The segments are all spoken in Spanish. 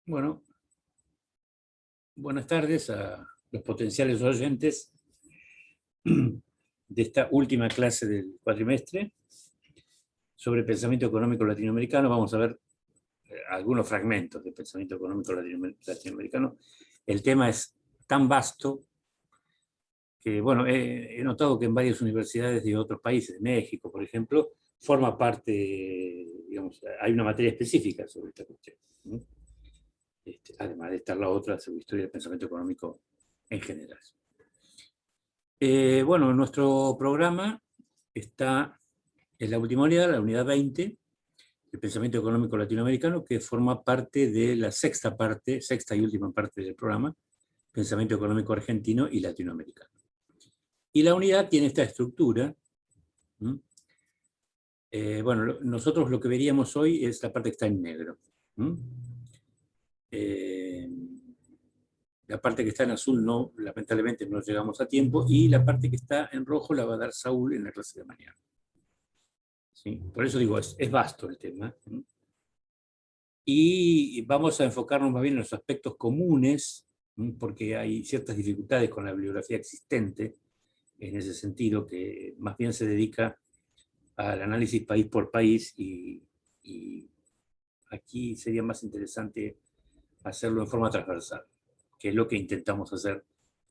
Bueno, buenas tardes a los potenciales oyentes de esta última clase del cuatrimestre sobre pensamiento económico latinoamericano. Vamos a ver algunos fragmentos de pensamiento económico latinoamericano. El tema es tan vasto que, bueno, he notado que en varias universidades de otros países, de México, por ejemplo, forma parte, digamos, hay una materia específica sobre esta cuestión. Además de estar la otra sobre historia del pensamiento económico en general. Bueno, nuestro programa está en la última unidad, la unidad 20, el pensamiento económico latinoamericano, que forma parte de la sexta y última parte del programa, pensamiento económico argentino y latinoamericano. Y la unidad tiene esta estructura. Bueno, nosotros lo que veríamos hoy es la parte que está en negro. La parte que está en azul no, lamentablemente no llegamos a tiempo, y la parte que está en rojo la va a dar Saúl en la clase de mañana. ¿Sí? Por eso digo, es vasto el tema. Y vamos a enfocarnos más bien en los aspectos comunes, porque hay ciertas dificultades con la bibliografía existente, en ese sentido, que más bien se dedica al análisis país por país, y aquí sería más interesante hacerlo en forma transversal, que es lo que intentamos hacer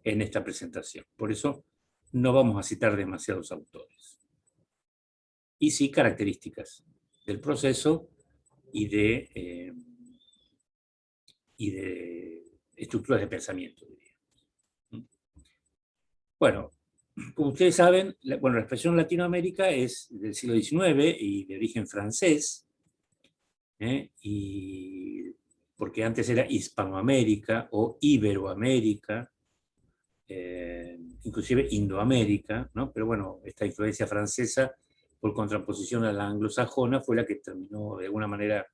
en esta presentación. Por eso no vamos a citar demasiados autores. Y sí características del proceso y de estructuras de pensamiento, diríamos. Bueno, como ustedes saben, la expresión Latinoamérica es del siglo XIX y de origen francés, y porque antes era Hispanoamérica o Iberoamérica, inclusive Indoamérica, ¿no? Pero bueno, esta influencia francesa, por contraposición a la anglosajona, fue la que terminó de alguna manera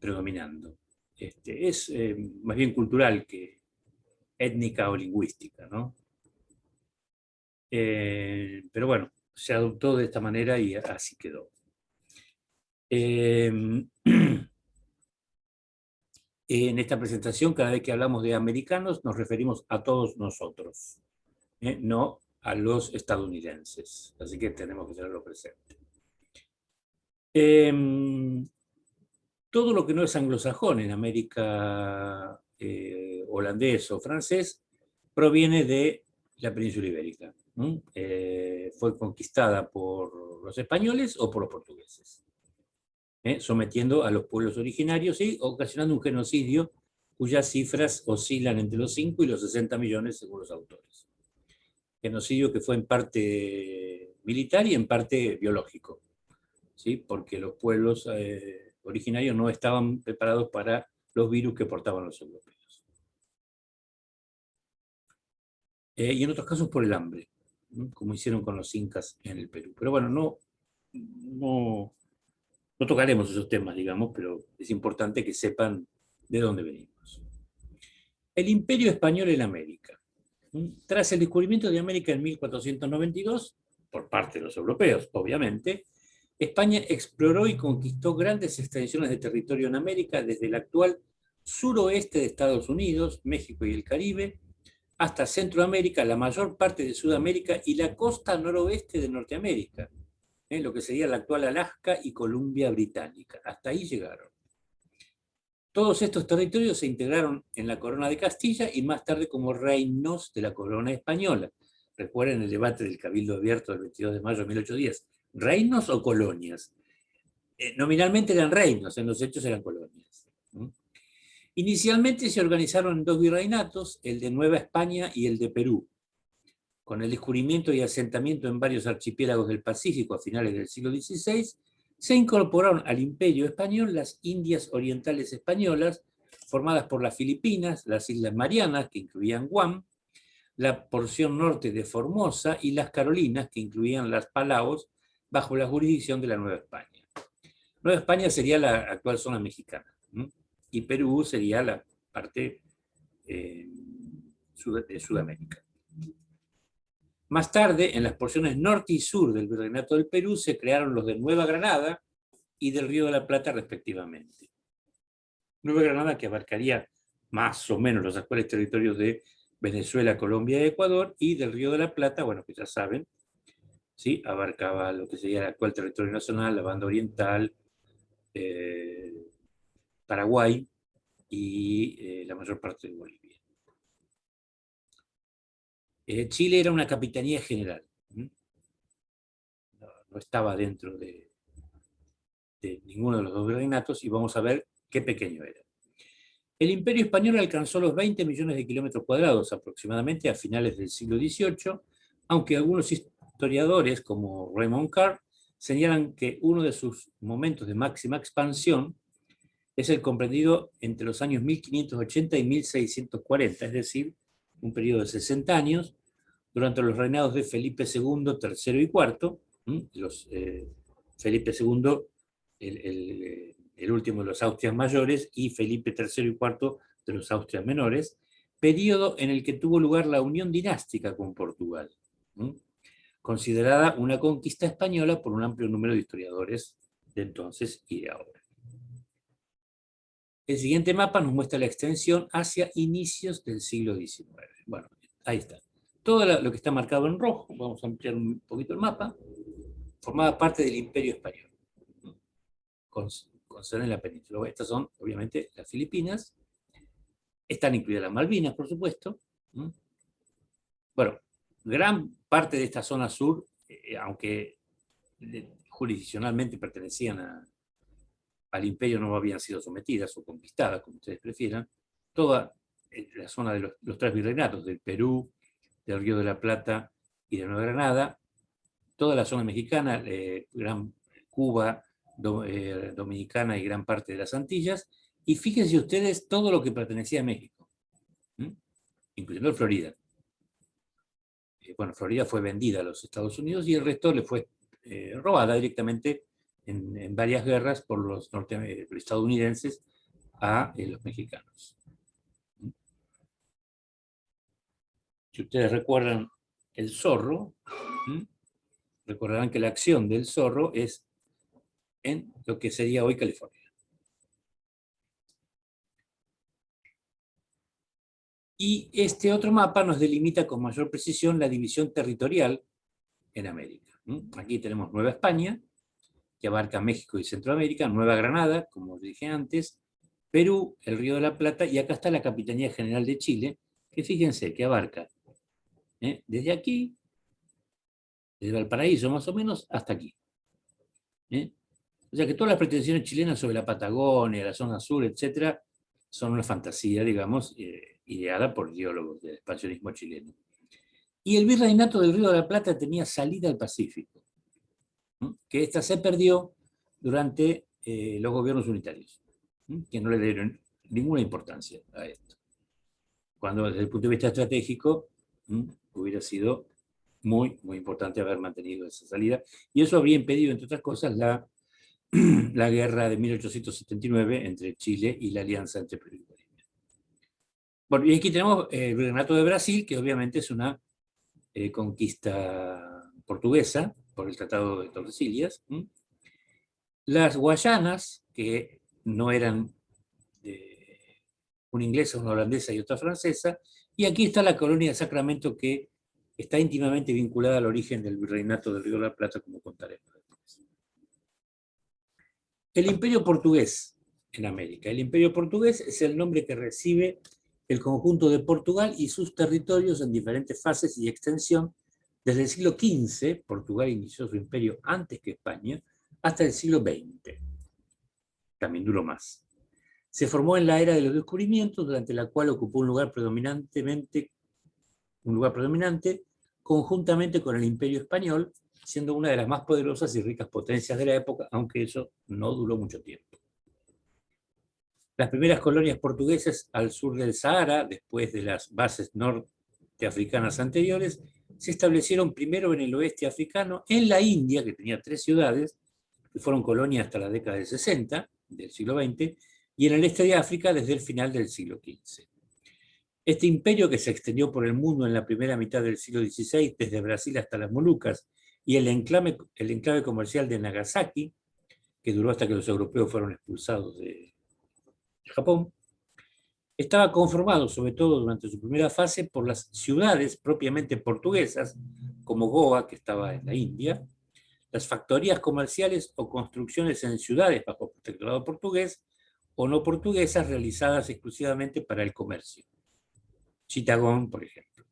predominando. Es más bien cultural que étnica o lingüística, ¿no? Pero bueno, se adoptó de esta manera y así quedó. En esta presentación, cada vez que hablamos de americanos, nos referimos a todos nosotros, no a los estadounidenses. Así que tenemos que tenerlo presente. Todo lo que no es anglosajón en América holandés o francés proviene de la península ibérica. Fue conquistada por los españoles o por los portugueses, sometiendo a los pueblos originarios y ocasionando un genocidio cuyas cifras oscilan entre los 5 y los 60 millones según los autores. Genocidio que fue en parte militar y en parte biológico, ¿sí? Porque los pueblos originarios no estaban preparados para los virus que portaban los europeos. Y en otros casos por el hambre, como hicieron con los incas en el Perú. Pero bueno, no tocaremos esos temas, digamos, pero es importante que sepan de dónde venimos. El Imperio Español en América. Tras el descubrimiento de América en 1492, por parte de los europeos, obviamente, España exploró y conquistó grandes extensiones de territorio en América, desde el actual suroeste de Estados Unidos, México y el Caribe, hasta Centroamérica, la mayor parte de Sudamérica y la costa noroeste de Norteamérica, lo que sería la actual Alaska y Columbia Británica. Hasta ahí llegaron. Todos estos territorios se integraron en la corona de Castilla y más tarde como reinos de la corona española. Recuerden el debate del Cabildo Abierto del 22 de mayo de 1810. ¿Reinos o colonias? Nominalmente eran reinos, en los hechos eran colonias. Inicialmente se organizaron en dos virreinatos, el de Nueva España y el de Perú. Con el descubrimiento y asentamiento en varios archipiélagos del Pacífico a finales del siglo XVI, se incorporaron al Imperio Español las Indias Orientales Españolas, formadas por las Filipinas, las Islas Marianas, que incluían Guam, la porción norte de Formosa y las Carolinas, que incluían las Palaos, bajo la jurisdicción de la Nueva España. Nueva España sería la actual zona mexicana, y Perú sería la parte de Sudamérica. Más tarde, en las porciones norte y sur del Virreinato del Perú, se crearon los de Nueva Granada y del Río de la Plata, respectivamente. Nueva Granada, que abarcaría más o menos los actuales territorios de Venezuela, Colombia y Ecuador, y del Río de la Plata, bueno, que ya saben, ¿sí? Abarcaba lo que sería el actual territorio nacional, la banda oriental, eh, Paraguay y la mayor parte de Bolivia. Chile era una capitanía general, no, no estaba dentro de ninguno de los dos virreinatos, y vamos a ver qué pequeño era. El Imperio Español alcanzó los 20 millones de kilómetros cuadrados aproximadamente a finales del siglo XVIII, aunque algunos historiadores, como Raymond Carr, señalan que uno de sus momentos de máxima expansión es el comprendido entre los años 1580 y 1640, es decir, un periodo de 60 años, durante los reinados de Felipe II, III y IV, Felipe II, el último de los Austrias mayores, y Felipe III y IV de los Austrias menores, periodo en el que tuvo lugar la unión dinástica con Portugal, considerada una conquista española por un amplio número de historiadores de entonces y de ahora. El siguiente mapa nos muestra la extensión hacia inicios del siglo XIX. Bueno, ahí está. Todo lo que está marcado en rojo, vamos a ampliar un poquito el mapa, formaba parte del Imperio Español, con sede en la península. Estas son, obviamente, las Filipinas. Están incluidas las Malvinas, por supuesto. Bueno, gran parte de esta zona sur, aunque jurisdiccionalmente pertenecían al imperio, no habían sido sometidas o conquistadas, como ustedes prefieran, toda la zona de los tres virreinatos, del Perú, del Río de la Plata y de Nueva Granada, toda la zona mexicana, Gran Cuba, Dominicana y gran parte de las Antillas, y fíjense ustedes todo lo que pertenecía a México, incluyendo Florida. Bueno, Florida fue vendida a los Estados Unidos y el resto le fue robada directamente en varias guerras por los estadounidenses a los mexicanos. Si ustedes recuerdan el zorro, recordarán que la acción del zorro es en lo que sería hoy California. Y este otro mapa nos delimita con mayor precisión la división territorial en América. Aquí tenemos Nueva España, que abarca México y Centroamérica, Nueva Granada, como dije antes, Perú, el Río de la Plata, y acá está la Capitanía General de Chile, que fíjense que abarca desde aquí, desde Valparaíso más o menos, hasta aquí. O sea que todas las pretensiones chilenas sobre la Patagonia, la zona sur, etcétera, son una fantasía, digamos, ideada por ideólogos del expansionismo chileno. Y el virreinato del Río de la Plata tenía salida al Pacífico, que esta se perdió durante los gobiernos unitarios, que no le dieron ninguna importancia a esto. Cuando desde el punto de vista estratégico hubiera sido muy, muy importante haber mantenido esa salida, y eso habría impedido, entre otras cosas, la guerra de 1879 entre Chile y la alianza entre Perú y Bolivia. Bueno, y aquí tenemos el virreinato de Brasil, que obviamente es una conquista portuguesa por el Tratado de Tordesillas. Las Guayanas, que no eran una inglesa, una holandesa y otra francesa, y aquí está la colonia de Sacramento, que está íntimamente vinculada al origen del virreinato del Río de la Plata, como contaremos después. El Imperio Portugués en América. El Imperio Portugués es el nombre que recibe el conjunto de Portugal y sus territorios en diferentes fases y extensión. Desde el siglo XV, Portugal inició su imperio antes que España, hasta el siglo XX. También duró más. Se formó en la era de los descubrimientos, durante la cual ocupó un lugar predominante conjuntamente con el Imperio Español, siendo una de las más poderosas y ricas potencias de la época, aunque eso no duró mucho tiempo. Las primeras colonias portuguesas al sur del Sahara, después de las bases norteafricanas anteriores, se establecieron primero en el oeste africano, en la India, que tenía 3 ciudades, que fueron colonias hasta la década del 60 del siglo XX, y en el este de África desde el final del siglo XV. Este imperio, que se extendió por el mundo en la primera mitad del siglo XVI, desde Brasil hasta las Molucas, y el enclave comercial de Nagasaki, que duró hasta que los europeos fueron expulsados de Japón, Estaba conformado, sobre todo durante su primera fase, por las ciudades propiamente portuguesas, como Goa, que estaba en la India, las factorías comerciales o construcciones en ciudades bajo protectorado portugués o no portuguesas realizadas exclusivamente para el comercio. Chittagong, por ejemplo.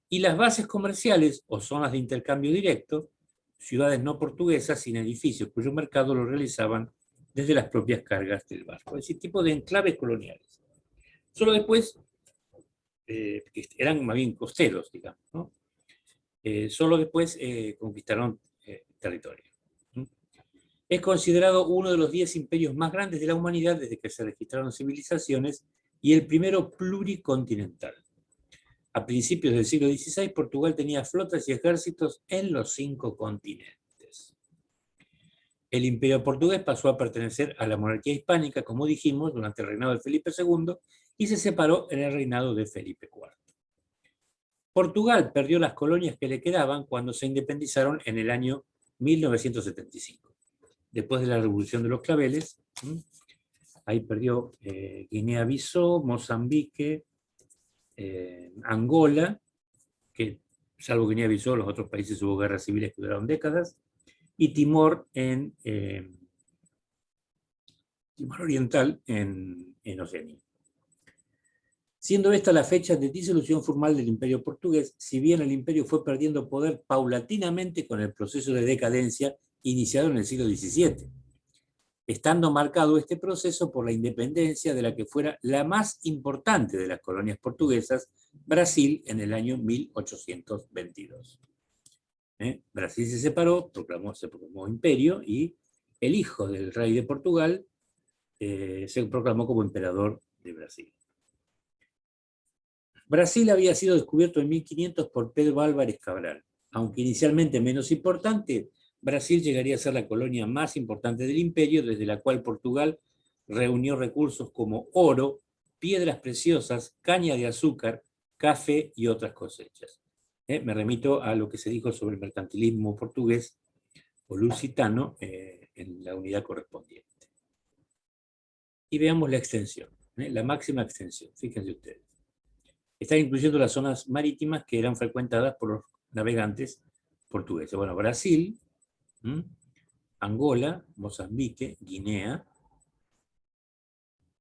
Y las bases comerciales o zonas de intercambio directo, ciudades no portuguesas sin edificios cuyo mercado lo realizaban desde las propias cargas del barco. Es decir, tipo de enclaves coloniales. Solo después, que eran más bien costeros, digamos, ¿no? Solo después conquistaron territorio. Es considerado uno de los 10 imperios más grandes de la humanidad desde que se registraron civilizaciones y el primero pluricontinental. A principios del siglo XVI, Portugal tenía flotas y ejércitos en los 5 continentes. El imperio portugués pasó a pertenecer a la monarquía hispánica, como dijimos, durante el reinado de Felipe II y se separó en el reinado de Felipe IV. Portugal perdió las colonias que le quedaban cuando se independizaron en el año 1975. Después de la Revolución de los Claveles, ahí perdió Guinea-Bissau, Mozambique, Angola, que salvo Guinea-Bissau, los otros países hubo guerras civiles que duraron décadas, y Timor Timor Oriental en Oceanía. Siendo esta la fecha de disolución formal del Imperio portugués, si bien el imperio fue perdiendo poder paulatinamente con el proceso de decadencia iniciado en el siglo XVII, estando marcado este proceso por la independencia de la que fuera la más importante de las colonias portuguesas, Brasil, en el año 1822. Brasil se separó, se proclamó imperio, y el hijo del rey de Portugal se proclamó como emperador de Brasil. Brasil había sido descubierto en 1500 por Pedro Álvares Cabral. Aunque inicialmente menos importante, Brasil llegaría a ser la colonia más importante del imperio, desde la cual Portugal reunió recursos como oro, piedras preciosas, caña de azúcar, café y otras cosechas. Me remito a lo que se dijo sobre el mercantilismo portugués o lusitano en la unidad correspondiente. Y veamos la extensión, la máxima extensión, fíjense ustedes. Están incluyendo las zonas marítimas que eran frecuentadas por los navegantes portugueses. Bueno, Brasil, Angola, Mozambique, Guinea,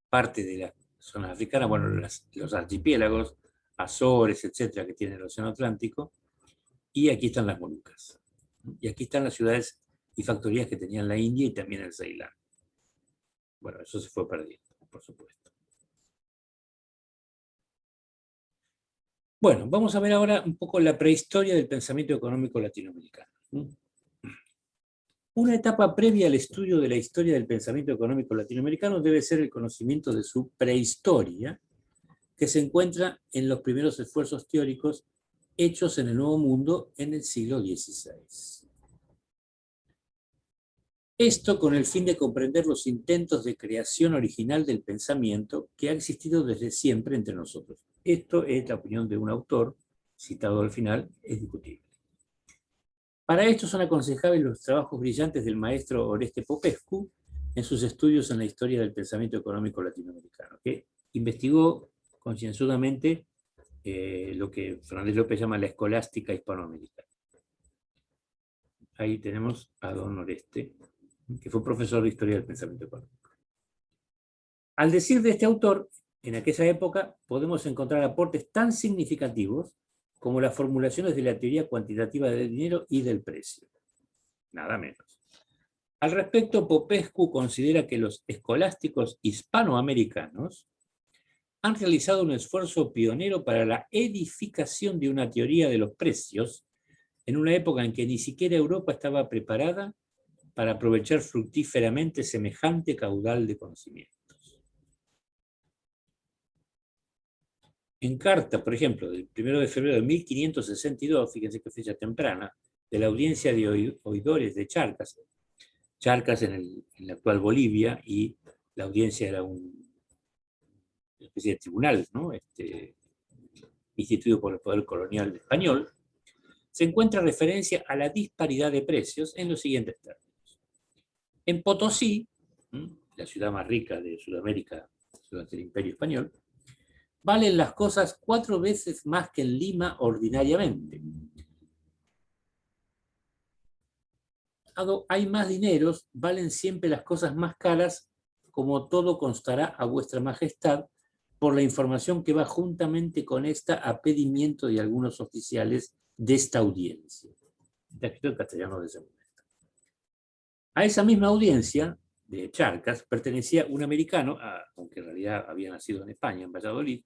parte de la zona africana, bueno, los archipiélagos, Azores, etcétera, que tiene el Océano Atlántico, y aquí están las Molucas. Y aquí están las ciudades y factorías que tenían la India y también el Ceilán. Bueno, eso se fue perdiendo, por supuesto. Bueno, vamos a ver ahora un poco la prehistoria del pensamiento económico latinoamericano. Una etapa previa al estudio de la historia del pensamiento económico latinoamericano debe ser el conocimiento de su prehistoria, que se encuentra en los primeros esfuerzos teóricos hechos en el Nuevo Mundo en el siglo XVI. Esto con el fin de comprender los intentos de creación original del pensamiento que ha existido desde siempre entre nosotros. Esto es la opinión de un autor, citado al final, es discutible. Para esto son aconsejables los trabajos brillantes del maestro Oreste Popescu en sus estudios en la historia del pensamiento económico latinoamericano, que investigó concienzudamente lo que Fernández López llama la escolástica hispanoamericana. Ahí tenemos a don Oreste, que fue profesor de historia del pensamiento económico. Al decir de este autor, en aquella época podemos encontrar aportes tan significativos como las formulaciones de la teoría cuantitativa del dinero y del precio. Nada menos. Al respecto, Popescu considera que los escolásticos hispanoamericanos han realizado un esfuerzo pionero para la edificación de una teoría de los precios en una época en que ni siquiera Europa estaba preparada para aprovechar fructíferamente semejante caudal de conocimientos. En carta, por ejemplo, del 1 de febrero de 1562, fíjense qué fecha temprana, de la audiencia de oidores de Charcas, en la actual Bolivia, y la audiencia era una especie de tribunal, ¿no? Instituido por el poder colonial español, se encuentra referencia a la disparidad de precios en los siguientes términos. En Potosí, la ciudad más rica de Sudamérica durante el Imperio Español, valen las cosas 4 veces más que en Lima ordinariamente. Hay más dineros, valen siempre las cosas más caras, como todo constará a vuestra majestad, por la información que va juntamente con esta a pedimiento de algunos oficiales de esta audiencia. Está escrito en castellano de ese momento. A esa misma audiencia de Charcas pertenecía un americano, aunque en realidad había nacido en España, en Valladolid,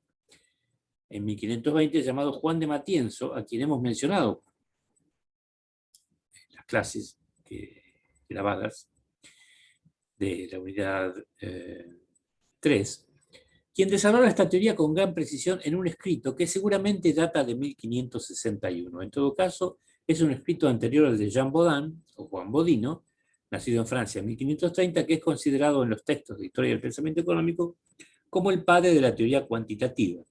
en 1520, llamado Juan de Matienzo, a quien hemos mencionado en las clases grabadas de la unidad 3, quien desarrolla esta teoría con gran precisión en un escrito que seguramente data de 1561. En todo caso, es un escrito anterior al de Jean Bodin, o Juan Bodino, nacido en Francia en 1530, que es considerado en los textos de historia del pensamiento económico como el padre de la teoría cuantitativa,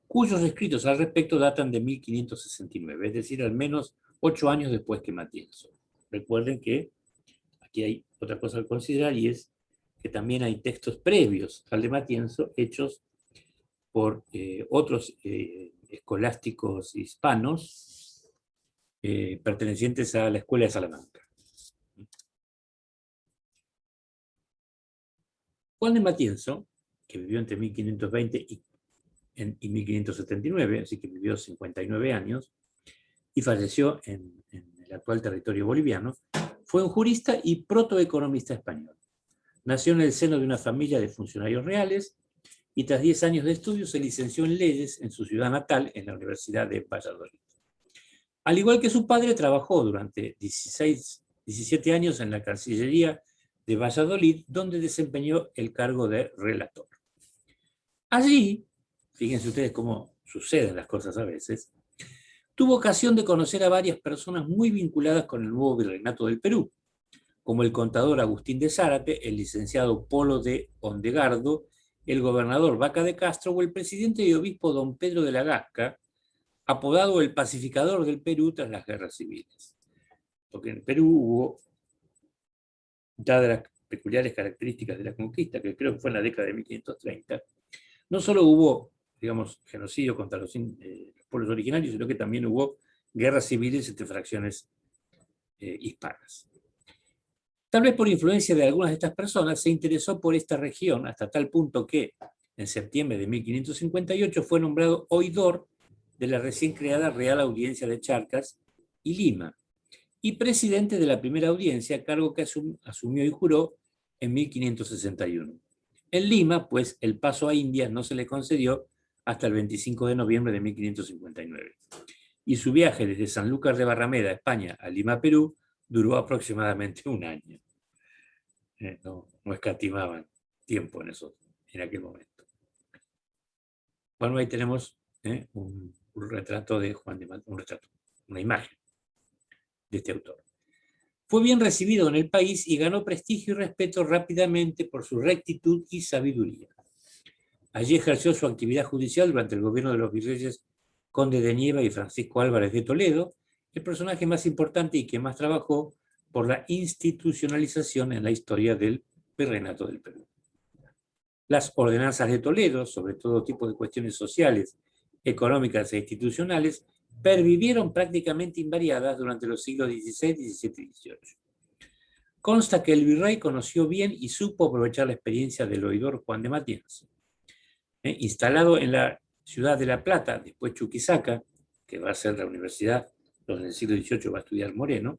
cuyos escritos al respecto datan de 1569, es decir, al menos 8 años después que Matienzo. Recuerden que aquí hay otra cosa que considerar, y es que también hay textos previos al de Matienzo hechos por otros escolásticos hispanos pertenecientes a la Escuela de Salamanca. Juan de Matienzo, que vivió entre 1520 y 1579, así que vivió 59 años, y falleció en el actual territorio boliviano, fue un jurista y protoeconomista español. Nació en el seno de una familia de funcionarios reales y tras 10 años de estudio se licenció en leyes en su ciudad natal, en la Universidad de Valladolid. Al igual que su padre, trabajó durante 17 años en la Cancillería de Valladolid, donde desempeñó el cargo de relator. Allí, fíjense ustedes cómo suceden las cosas a veces, tuvo ocasión de conocer a varias personas muy vinculadas con el nuevo virreinato del Perú, como el contador Agustín de Zárate, el licenciado Polo de Ondegardo, el gobernador Vaca de Castro o el presidente y obispo don Pedro de la Gasca, apodado el pacificador del Perú tras las guerras civiles. Porque en el Perú hubo, dadas las peculiares características de la conquista, que creo que fue en la década de 1530, no solo hubo, digamos, genocidio contra los pueblos originarios, sino que también hubo guerras civiles entre fracciones hispanas. Tal vez por influencia de algunas de estas personas, se interesó por esta región hasta tal punto que, en septiembre de 1558, fue nombrado oidor de la recién creada Real Audiencia de Charcas y Lima, y presidente de la primera audiencia, cargo que asumió y juró en 1561. En Lima, pues, el paso a Indias no se le concedió hasta el 25 de noviembre de 1559. Y su viaje desde Sanlúcar de Barrameda, España, a Lima, Perú, duró aproximadamente un año. No escatimaban tiempo en aquel momento. Bueno, ahí tenemos un retrato de Juan de Matienzo, una imagen de este autor. Fue bien recibido en el país y ganó prestigio y respeto rápidamente por su rectitud y sabiduría. Allí ejerció su actividad judicial durante el gobierno de los virreyes Conde de Nieva y Francisco Álvarez de Toledo, el personaje más importante y que más trabajó por la institucionalización en la historia del virreinato del Perú. Las ordenanzas de Toledo, sobre todo tipo de cuestiones sociales, económicas e institucionales, pervivieron prácticamente invariadas durante los siglos XVI, XVII y XVIII. Consta que el virrey conoció bien y supo aprovechar la experiencia del oidor Juan de Matienzo. Instalado en la ciudad de La Plata, después Chuquisaca, que va a ser la universidad donde en el siglo XVIII va a estudiar Moreno,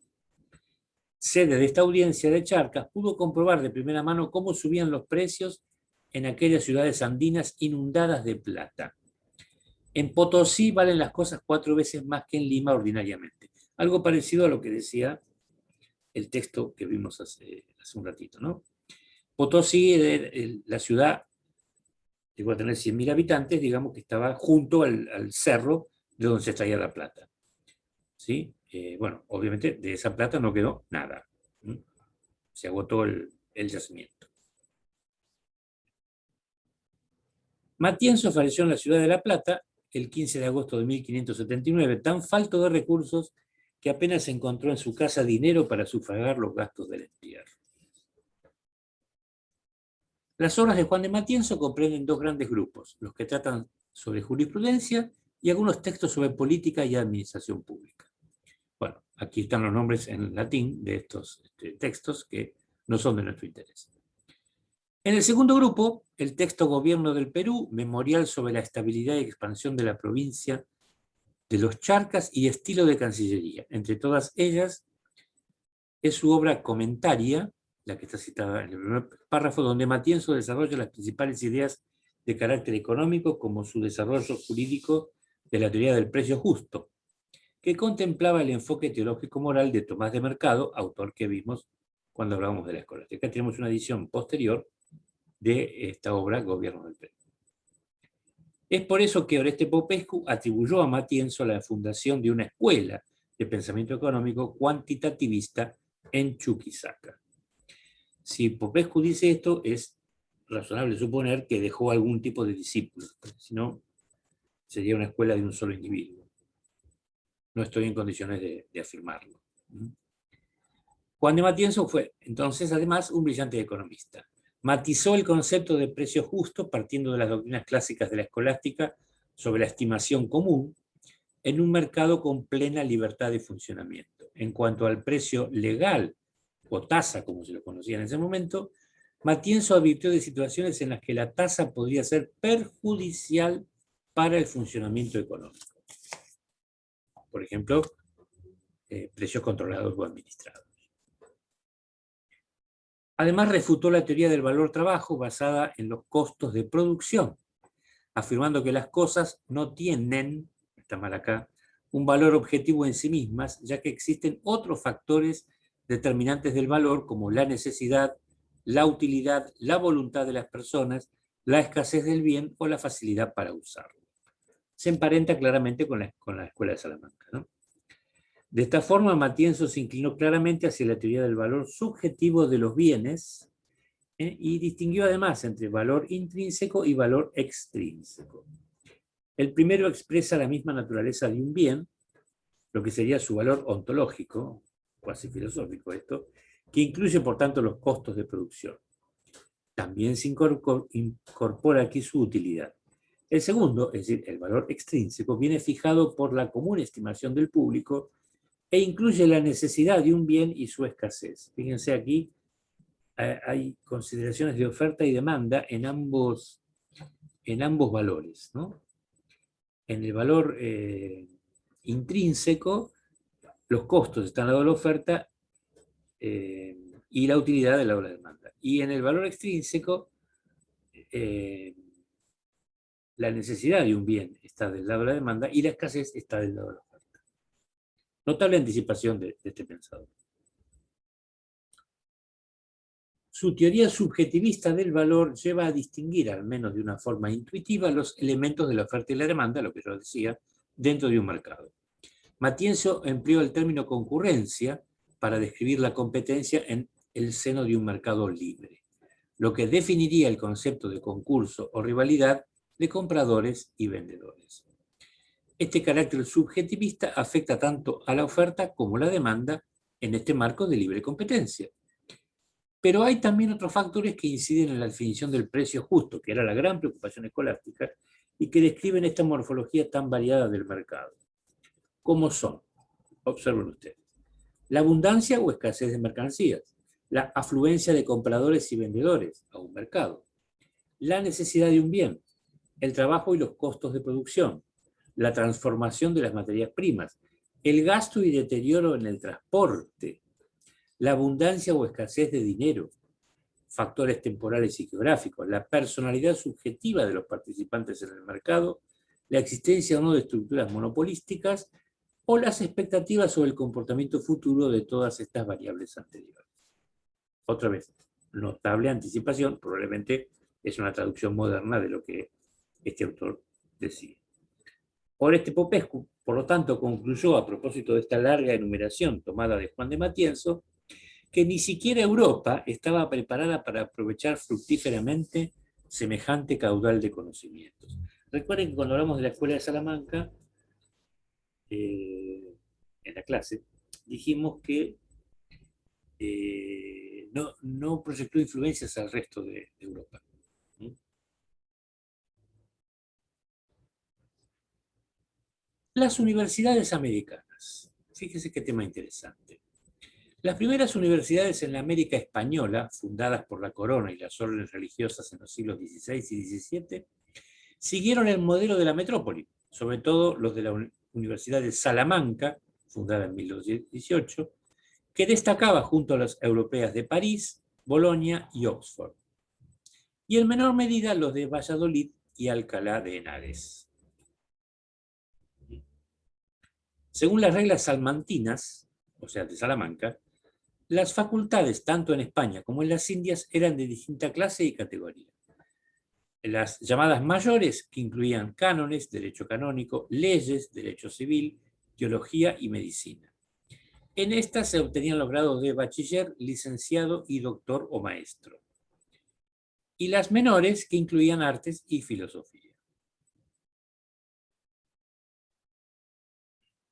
sede de esta audiencia de Charcas, pudo comprobar de primera mano cómo subían los precios en aquellas ciudades andinas inundadas de plata. En Potosí valen las cosas 4 veces más que en Lima ordinariamente. Algo parecido a lo que decía el texto que vimos hace un ratito, ¿no? Potosí, la ciudad, llegó a tener 100.000 habitantes, digamos que estaba junto al cerro de donde se extraía la plata. ¿Sí? Bueno, obviamente de esa plata no quedó nada. Se agotó el yacimiento. Matienzo falleció en la ciudad de La Plata el 15 de agosto de 1579, tan falto de recursos que apenas encontró en su casa dinero para sufragar los gastos del entierro. Las obras de Juan de Matienzo comprenden 2 grandes grupos, los que tratan sobre jurisprudencia y algunos textos sobre política y administración pública. Bueno, aquí están los nombres en latín de estos textos que no son de nuestro interés. En el segundo grupo, el texto Gobierno del Perú, memorial sobre la estabilidad y expansión de la provincia de los Charcas y estilo de Cancillería. Entre todas ellas, es su obra comentaria, la que está citada en el primer párrafo, donde Matienzo desarrolla las principales ideas de carácter económico como su desarrollo jurídico de la teoría del precio justo, que contemplaba el enfoque teológico-moral de Tomás de Mercado, autor que vimos cuando hablábamos de la escolástica. Acá tenemos una edición posterior de esta obra, Gobierno del Perú. Es por eso que Oreste Popescu atribuyó a Matienzo la fundación de una escuela de pensamiento económico cuantitativista en Chuquisaca. Si Popescu dice esto, es razonable suponer que dejó algún tipo de discípulos, si no, sería una escuela de un solo individuo. No estoy en condiciones de afirmarlo. Juan de Matienzo fue, entonces, además, un brillante economista. Matizó el concepto de precio justo partiendo de las doctrinas clásicas de la escolástica sobre la estimación común en un mercado con plena libertad de funcionamiento. En cuanto al precio legal, o tasa, como se lo conocía en ese momento, Matienzo advirtió de situaciones en las que la tasa podría ser perjudicial para el funcionamiento económico. Por ejemplo, precios controlados o administrados. Además, refutó la teoría del valor trabajo basada en los costos de producción, afirmando que las cosas no tienen, está mal acá, un valor objetivo en sí mismas, ya que existen otros factores determinantes del valor como la necesidad, la utilidad, la voluntad de las personas, la escasez del bien o la facilidad para usarlo. Se emparenta claramente con la Escuela de Salamanca, ¿no? De esta forma, Matienzo se inclinó claramente hacia la teoría del valor subjetivo de los bienes y distinguió además entre valor intrínseco y valor extrínseco. El primero expresa la misma naturaleza de un bien, lo que sería su valor ontológico, cuasi filosófico esto, que incluye por tanto los costos de producción. También se incorpora aquí su utilidad. El segundo, es decir, el valor extrínseco, viene fijado por la común estimación del público e incluye la necesidad de un bien y su escasez. Fíjense aquí, hay consideraciones de oferta y demanda en ambos valores, ¿no? En el valor intrínseco, los costos están al lado de la oferta y la utilidad del lado de la demanda. Y en el valor extrínseco, la necesidad de un bien está del lado de la demanda y la escasez está del lado de la oferta. Notable anticipación de este pensador. Su teoría subjetivista del valor lleva a distinguir, al menos de una forma intuitiva, los elementos de la oferta y la demanda, lo que yo decía, dentro de un mercado. Matienzo empleó el término concurrencia para describir la competencia en el seno de un mercado libre, lo que definiría el concepto de concurso o rivalidad de compradores y vendedores. Este carácter subjetivista afecta tanto a la oferta como a la demanda en este marco de libre competencia. Pero hay también otros factores que inciden en la definición del precio justo, que era la gran preocupación escolástica, y que describen esta morfología tan variada del mercado. ¿Cómo son? Observen ustedes. La abundancia o escasez de mercancías, la afluencia de compradores y vendedores a un mercado, la necesidad de un bien, el trabajo y los costos de producción, la transformación de las materias primas, el gasto y deterioro en el transporte, la abundancia o escasez de dinero, factores temporales y geográficos, la personalidad subjetiva de los participantes en el mercado, la existencia o no de estructuras monopolísticas o las expectativas sobre el comportamiento futuro de todas estas variables anteriores. Otra vez, notable anticipación, probablemente es una traducción moderna de lo que este autor decía. Oreste Popescu, por lo tanto, concluyó a propósito de esta larga enumeración tomada de Juan de Matienzo, que ni siquiera Europa estaba preparada para aprovechar fructíferamente semejante caudal de conocimientos. Recuerden que cuando hablamos de la Escuela de Salamanca, en la clase, dijimos que no proyectó influencias al resto de Europa. Las universidades americanas. Fíjese qué tema interesante. Las primeras universidades en la América española, fundadas por la corona y las órdenes religiosas en los siglos XVI y XVII, siguieron el modelo de la metrópoli, sobre todo los de la Universidad de Salamanca, fundada en 1218, que destacaba junto a las europeas de París, Bolonia y Oxford, y en menor medida los de Valladolid y Alcalá de Henares. Según las reglas salmantinas, o sea, de Salamanca, las facultades, tanto en España como en las Indias, eran de distinta clase y categoría. Las llamadas mayores, que incluían cánones, derecho canónico, leyes, derecho civil, teología y medicina. En estas se obtenían los grados de bachiller, licenciado y doctor o maestro. Y las menores, que incluían artes y filosofía.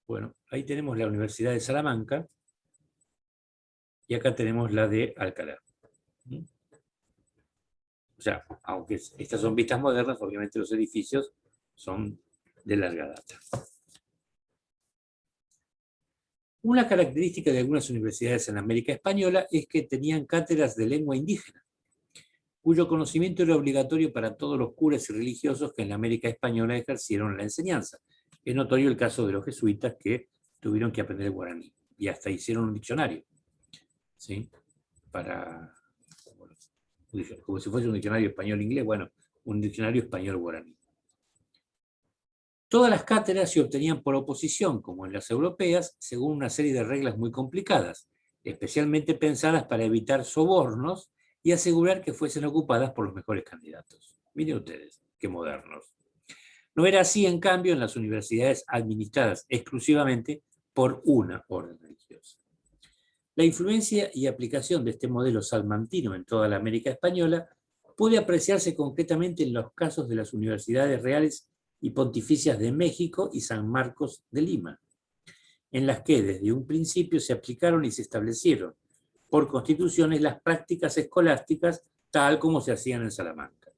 Bueno, ahí tenemos la Universidad de Salamanca y acá tenemos la de Alcalá. O sea, aunque estas son vistas modernas, obviamente los edificios son de larga data. Una característica de algunas universidades en América Española es que tenían cátedras de lengua indígena, cuyo conocimiento era obligatorio para todos los curas y religiosos que en la América Española ejercieron la enseñanza. Es notorio el caso de los jesuitas que tuvieron que aprender el guaraní y hasta hicieron un diccionario, ¿sí? Como si fuese un diccionario español-inglés, bueno, un diccionario español-guaraní. Todas las cátedras se obtenían por oposición, como en las europeas, según una serie de reglas muy complicadas, especialmente pensadas para evitar sobornos y asegurar que fuesen ocupadas por los mejores candidatos. Miren ustedes, qué modernos. No era así, en cambio, en las universidades administradas exclusivamente por una orden religiosa. La influencia y aplicación de este modelo salmantino en toda la América Española puede apreciarse concretamente en los casos de las universidades reales y pontificias de México y San Marcos de Lima, en las que desde un principio se aplicaron y se establecieron por constituciones las prácticas escolásticas tal como se hacían en Salamanca.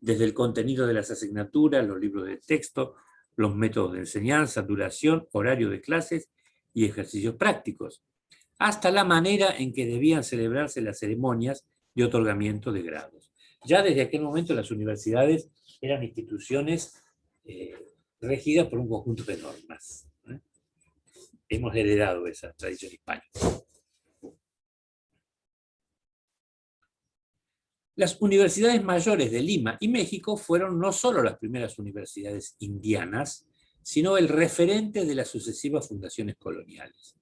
Desde el contenido de las asignaturas, los libros de texto, los métodos de enseñanza, duración, horario de clases y ejercicios prácticos, hasta la manera en que debían celebrarse las ceremonias de otorgamiento de grados. Ya desde aquel momento las universidades eran instituciones regidas por un conjunto de normas. Hemos heredado esa tradición hispánica. Las universidades mayores de Lima y México fueron no solo las primeras universidades indianas, sino el referente de las sucesivas fundaciones coloniales.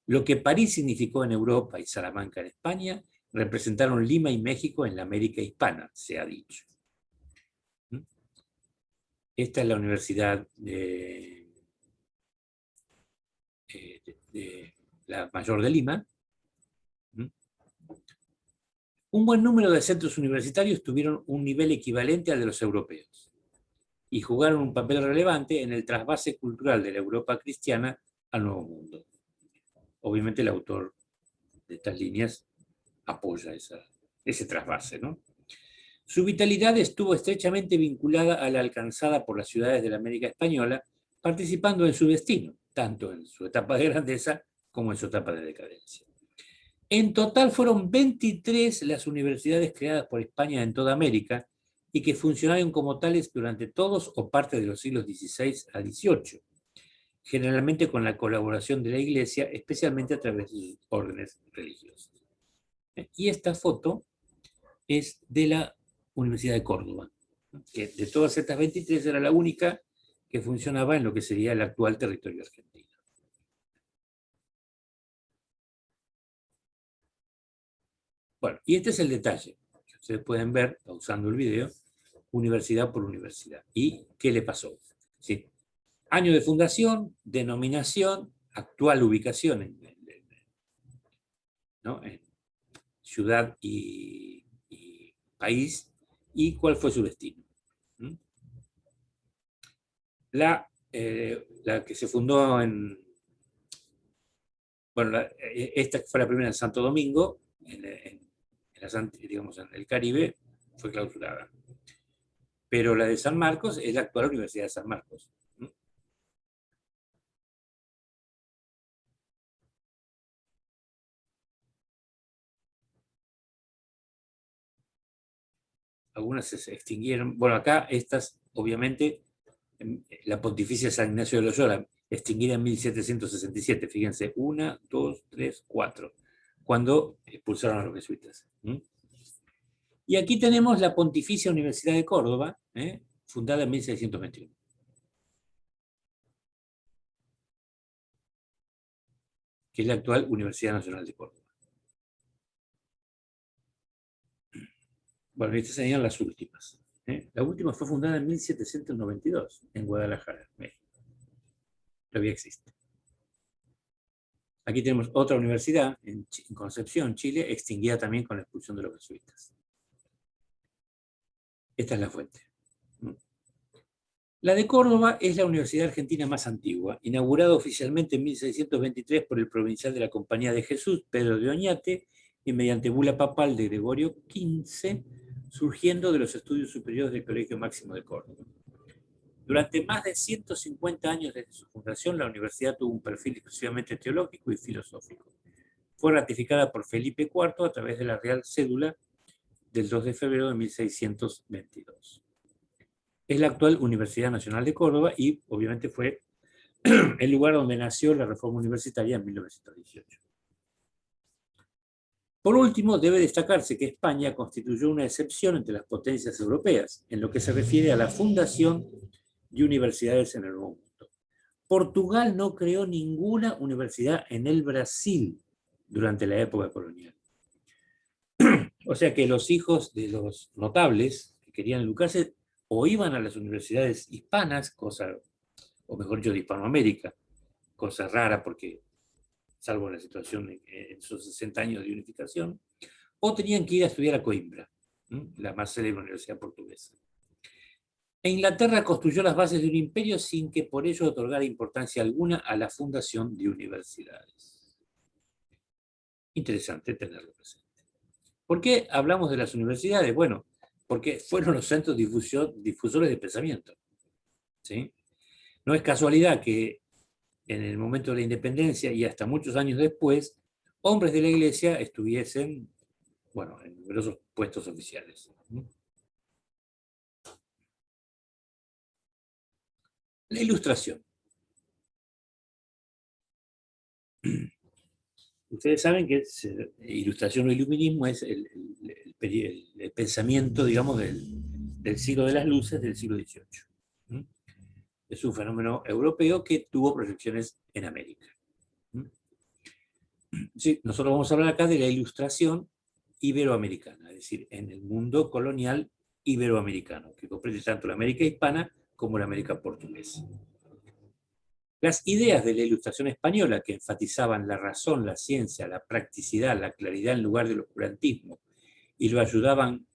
Lo que París significó en Europa y Salamanca en España, representaron Lima y México en la América hispana, se ha dicho. Esta es la Universidad de la Mayor de Lima. Un buen número de centros universitarios tuvieron un nivel equivalente al de los europeos y jugaron un papel relevante en el trasvase cultural de la Europa cristiana al Nuevo Mundo. Obviamente el autor de estas líneas apoya ese trasvase, ¿no? Su vitalidad estuvo estrechamente vinculada a la alcanzada por las ciudades de la América Española, participando en su destino, tanto en su etapa de grandeza como en su etapa de decadencia. En total fueron 23 las universidades creadas por España en toda América y que funcionaron como tales durante todos o parte de los siglos XVI a XVIII, generalmente con la colaboración de la Iglesia, especialmente a través de sus órdenes religiosas. Y esta foto es de la Universidad de Córdoba, que de todas estas 23 era la única que funcionaba en lo que sería el actual territorio argentino. Bueno, y este es el detalle. Ustedes pueden ver, pausando el video, universidad por universidad. ¿Y qué le pasó? ¿Sí? Año de fundación, denominación, actual ubicación ¿no? En ciudad y país, y cuál fue su destino. La que se fundó en... Bueno, esta fue la primera en Santo Domingo, digamos, en el Caribe, fue clausurada. Pero la de San Marcos es la actual Universidad de San Marcos. algunas se extinguieron. Bueno, acá estas, obviamente, la Pontificia San Ignacio de Loyola, extinguida en 1767, fíjense, 1, 2, 3, 4, cuando expulsaron a los jesuitas. Y aquí tenemos la Pontificia Universidad de Córdoba, fundada en 1621. Que es la actual Universidad Nacional de Córdoba. Bueno, estas serían las últimas. La última fue fundada en 1792, en Guadalajara, México. Todavía existe. Aquí tenemos otra universidad, en Concepción, Chile, extinguida también con la expulsión de los jesuitas. Esta es la fuente. La de Córdoba es la universidad argentina más antigua, inaugurada oficialmente en 1623 por el provincial de la Compañía de Jesús, Pedro de Oñate, y mediante bula papal de Gregorio XV, surgiendo de los estudios superiores del Colegio Máximo de Córdoba. Durante más de 150 años desde su fundación, la universidad tuvo un perfil exclusivamente teológico y filosófico. Fue ratificada por Felipe IV a través de la Real Cédula del 2 de febrero de 1622. Es la actual Universidad Nacional de Córdoba y, obviamente, fue el lugar donde nació la reforma universitaria en 1918. Por último, debe destacarse que España constituyó una excepción entre las potencias europeas en lo que se refiere a la fundación de universidades en el Nuevo Mundo. Portugal no creó ninguna universidad en el Brasil durante la época colonial. O sea que los hijos de los notables que querían educarse o iban a las universidades hispanas, cosa, o mejor dicho, de Hispanoamérica, cosa rara porque, salvo la situación en esos 60 años de unificación, o tenían que ir a estudiar a Coimbra, la más célebre universidad portuguesa. E Inglaterra construyó las bases de un imperio sin que por ello otorgara importancia alguna a la fundación de universidades. Interesante tenerlo presente. ¿Por qué hablamos de las universidades? Bueno, porque fueron los centros difusores de pensamiento. ¿Sí? No es casualidad que en el momento de la independencia y hasta muchos años después, hombres de la Iglesia estuviesen, bueno, en numerosos puestos oficiales. La Ilustración. Ustedes saben que Ilustración o Iluminismo es el pensamiento, digamos, del siglo de las luces del siglo XVIII. Es un fenómeno europeo que tuvo proyecciones en América. Sí, nosotros vamos a hablar acá de la Ilustración iberoamericana, es decir, en el mundo colonial iberoamericano, que comprende tanto la América hispana como la América portuguesa. Las ideas de la Ilustración española, que enfatizaban la razón, la ciencia, la practicidad, la claridad en lugar del oscurantismo, y lo ayudaban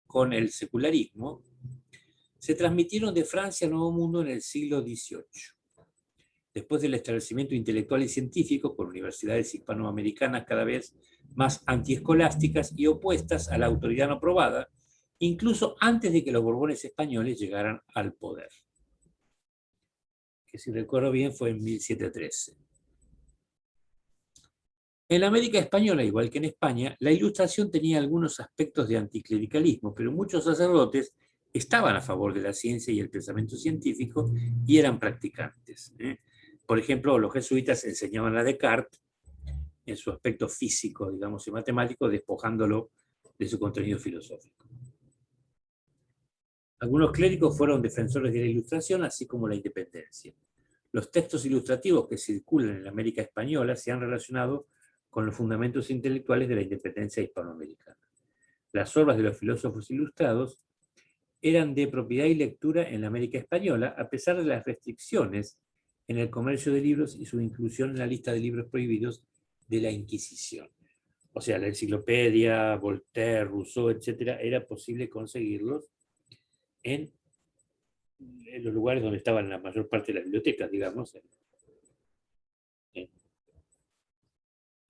con el secularismo, se transmitieron de Francia al Nuevo Mundo en el siglo XVIII. Después del establecimiento intelectual y científico por universidades hispanoamericanas cada vez más antiescolásticas y opuestas a la autoridad no probada, incluso antes de que los Borbones españoles llegaran al poder. Que si recuerdo bien fue en 1713. En la América española, igual que en España, la Ilustración tenía algunos aspectos de anticlericalismo, pero muchos sacerdotes estaban a favor de la ciencia y el pensamiento científico y eran practicantes. Por ejemplo, los jesuitas enseñaban a Descartes en su aspecto físico, digamos, y matemático, despojándolo de su contenido filosófico. Algunos clérigos fueron defensores de la Ilustración, así como la independencia. Los textos ilustrativos que circulan en la América española se han relacionado con los fundamentos intelectuales de la independencia hispanoamericana. Las obras de los filósofos ilustrados eran de propiedad y lectura en la América española, a pesar de las restricciones en el comercio de libros y su inclusión en la lista de libros prohibidos de la Inquisición. O sea, la enciclopedia, Voltaire, Rousseau, etc., era posible conseguirlos en los lugares donde estaban la mayor parte de las bibliotecas, digamos,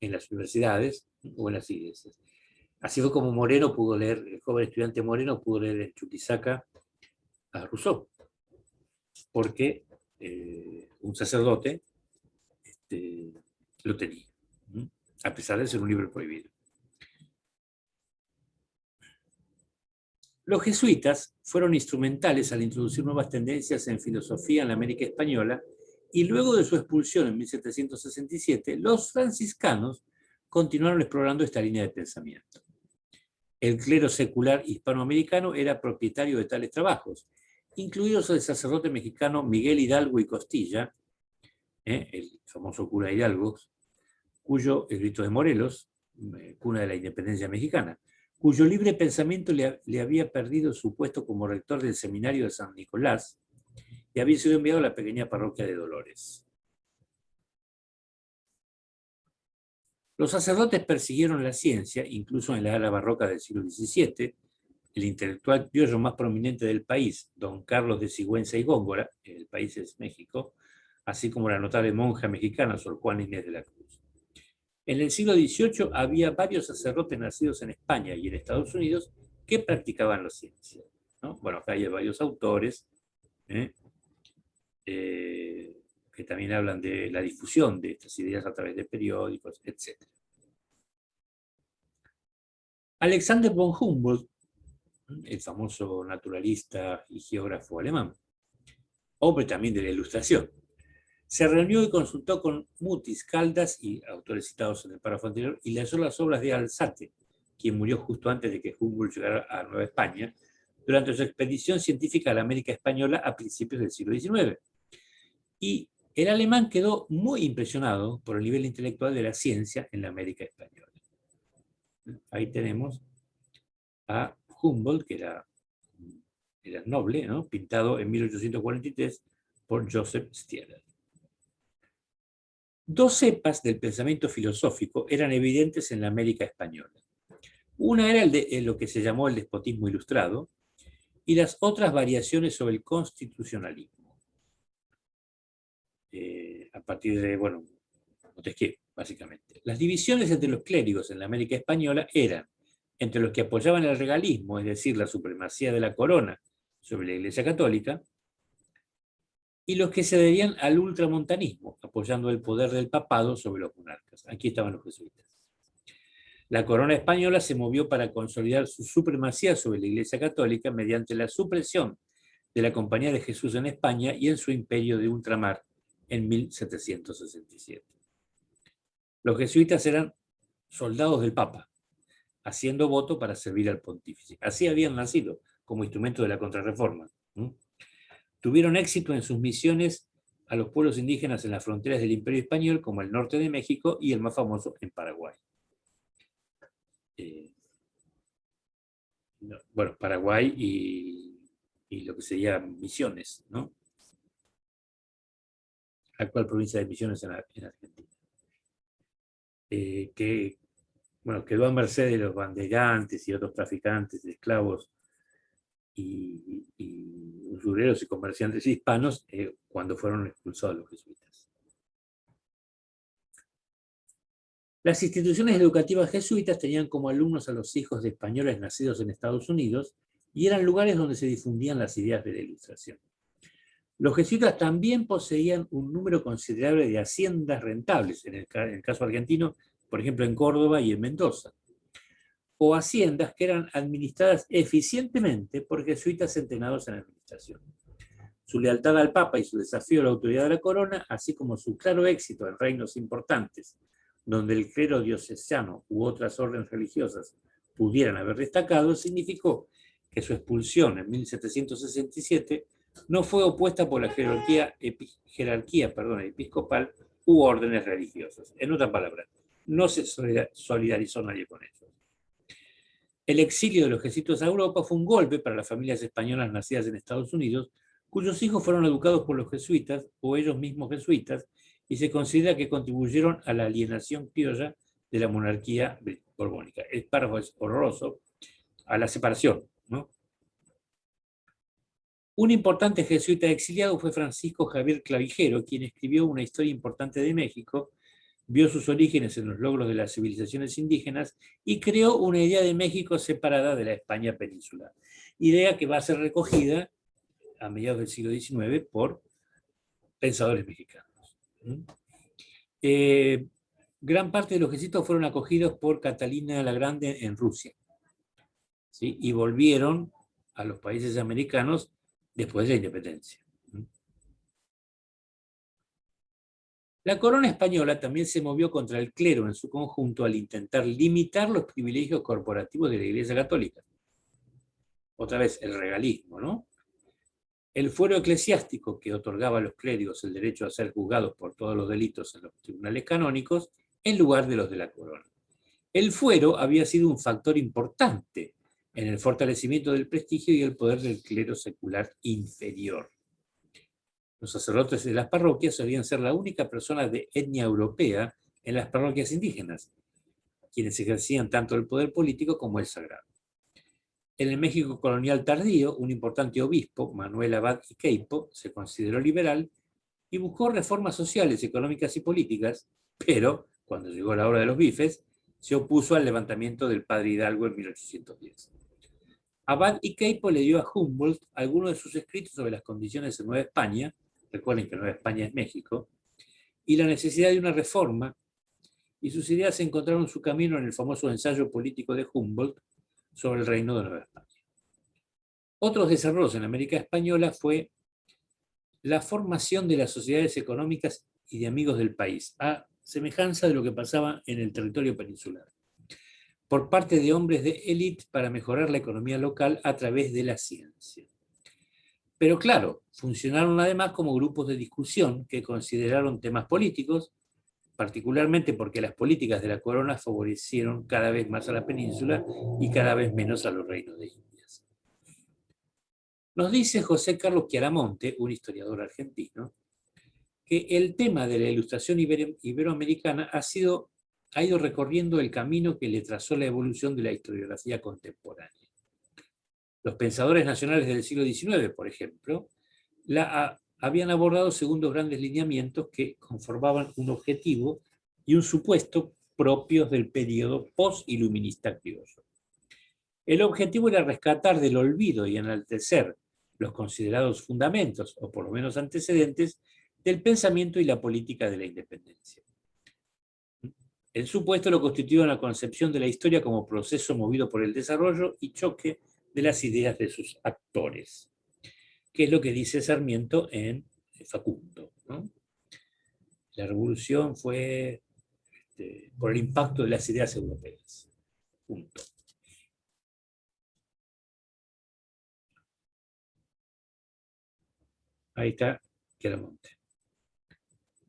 en las universidades o en las iglesias. Así fue como Moreno pudo leer, el joven estudiante Moreno pudo leer en Chuquisaca a Rousseau, porque un sacerdote lo tenía, a pesar de ser un libro prohibido. Los jesuitas fueron instrumentales al introducir nuevas tendencias en filosofía en la América española, y luego de su expulsión en 1767, los franciscanos continuaron explorando esta línea de pensamiento. El clero secular hispanoamericano era propietario de tales trabajos, incluidos el sacerdote mexicano Miguel Hidalgo y Costilla, el famoso cura Hidalgo, cuyo el Grito de Morelos, cuna de la independencia mexicana, cuyo libre pensamiento le había perdido su puesto como rector del seminario de San Nicolás y había sido enviado a la pequeña parroquia de Dolores. Los sacerdotes persiguieron la ciencia, incluso en la era barroca del siglo XVII. El intelectual criollo más prominente del país, don Carlos de Sigüenza y Góngora, el país es México, así como la notable monja mexicana Sor Juana Inés de la Cruz. En el siglo XVIII había varios sacerdotes nacidos en España y en Estados Unidos que practicaban la ciencia, ¿no? Bueno, acá hay varios autores que también hablan de la difusión de estas ideas a través de periódicos, etc. Alexander von Humboldt, el famoso naturalista y geógrafo alemán, hombre también de la Ilustración, se reunió y consultó con Mutis, Caldas y autores citados en el párrafo anterior, y leyó las obras de Alzate, quien murió justo antes de que Humboldt llegara a Nueva España, durante su expedición científica a la América Española a principios del siglo XIX. Y el alemán quedó muy impresionado por el nivel intelectual de la ciencia en la América Española. Ahí tenemos a Humboldt, que era noble, ¿no? Pintado en 1843 por Joseph Stieler. Dos cepas del pensamiento filosófico eran evidentes en la América Española. Una era lo que se llamó el despotismo ilustrado, y las otras variaciones sobre el constitucionalismo. A partir de, bueno, Montesquieu, básicamente. Las divisiones entre los clérigos en la América Española eran entre los que apoyaban el regalismo, es decir, la supremacía de la corona sobre la Iglesia Católica, y los que se adherían al ultramontanismo, apoyando el poder del papado sobre los monarcas. Aquí estaban los jesuitas. La corona española se movió para consolidar su supremacía sobre la Iglesia Católica mediante la supresión de la Compañía de Jesús en España y en su imperio de ultramar en 1767. Los jesuitas eran soldados del Papa, haciendo voto para servir al pontífice. Así habían nacido, como instrumento de la Contrarreforma. Tuvieron éxito en sus misiones a los pueblos indígenas en las fronteras del Imperio Español, como el norte de México y el más famoso en Paraguay. Bueno, Paraguay y lo que sería Misiones, ¿no? Actual provincia de Misiones en Argentina. Que, bueno, quedó a merced de los banderantes y otros traficantes de esclavos y usureros y comerciantes hispanos cuando fueron expulsados los jesuitas. Las instituciones educativas jesuitas tenían como alumnos a los hijos de españoles nacidos en Estados Unidos y eran lugares donde se difundían las ideas de la Ilustración. Los jesuitas también poseían un número considerable de haciendas rentables, en el caso argentino, por ejemplo en Córdoba y en Mendoza, o haciendas que eran administradas eficientemente por jesuitas entrenados en administración. Su lealtad al Papa y su desafío a la autoridad de la corona, así como su claro éxito en reinos importantes, donde el clero diocesano u otras órdenes religiosas pudieran haber destacado, significó que su expulsión en 1767 no fue opuesta por la jerarquía episcopal u órdenes religiosas. En otras palabras, no se solidarizó nadie con ellos. El exilio de los jesuitas a Europa fue un golpe para las familias españolas nacidas en Estados Unidos, cuyos hijos fueron educados por los jesuitas o ellos mismos jesuitas, y se considera que contribuyeron a la alienación criolla de la monarquía borbónica. El párrafo es horroroso, a la separación, ¿no? Un importante jesuita exiliado fue Francisco Javier Clavijero, quien escribió una historia importante de México, vio sus orígenes en los logros de las civilizaciones indígenas y creó una idea de México separada de la España peninsular. Idea que va a ser recogida a mediados del siglo XIX por pensadores mexicanos. Gran parte de los jesuitas fueron acogidos por Catalina la Grande en Rusia, ¿sí? Y volvieron a los países americanos después de la independencia. La corona española también se movió contra el clero en su conjunto al intentar limitar los privilegios corporativos de la Iglesia Católica. Otra vez, el regalismo, ¿no? El fuero eclesiástico, que otorgaba a los clérigos el derecho a ser juzgados por todos los delitos en los tribunales canónicos, en lugar de los de la corona. El fuero había sido un factor importante en el fortalecimiento del prestigio y el poder del clero secular inferior. Los sacerdotes de las parroquias solían ser la única persona de etnia europea en las parroquias indígenas, quienes ejercían tanto el poder político como el sagrado. En el México colonial tardío, un importante obispo, Manuel Abad y Queipo, se consideró liberal y buscó reformas sociales, económicas y políticas, pero, cuando llegó la hora de los bifes, se opuso al levantamiento del padre Hidalgo en 1810. Abad y Queipo le dio a Humboldt algunos de sus escritos sobre las condiciones en Nueva España, recuerden que Nueva España es México, y la necesidad de una reforma, y sus ideas encontraron su camino en el famoso ensayo político de Humboldt sobre el reino de Nueva España. Otros desarrollos en América Española fue la formación de las sociedades económicas y de amigos del país, a semejanza de lo que pasaba en el territorio peninsular, por parte de hombres de élite para mejorar la economía local a través de la ciencia. Pero claro, funcionaron además como grupos de discusión que consideraron temas políticos, particularmente porque las políticas de la corona favorecieron cada vez más a la península y cada vez menos a los reinos de Indias. Nos dice José Carlos Chiaramonte, un historiador argentino, que el tema de la ilustración iberoamericana ha ido recorriendo el camino que le trazó la evolución de la historiografía contemporánea. Los pensadores nacionales del siglo XIX, por ejemplo, habían abordado según dos grandes lineamientos que conformaban un objetivo y un supuesto propios del periodo post-iluminista criollo. El objetivo era rescatar del olvido y enaltecer los considerados fundamentos, o por lo menos antecedentes, del pensamiento y la política de la independencia. El supuesto lo constituía una concepción de la historia como proceso movido por el desarrollo y choque de las ideas de sus actores, que es lo que dice Sarmiento en Facundo, ¿no? La revolución fue por el impacto de las ideas europeas. Punto. Ahí está Chiaramonte.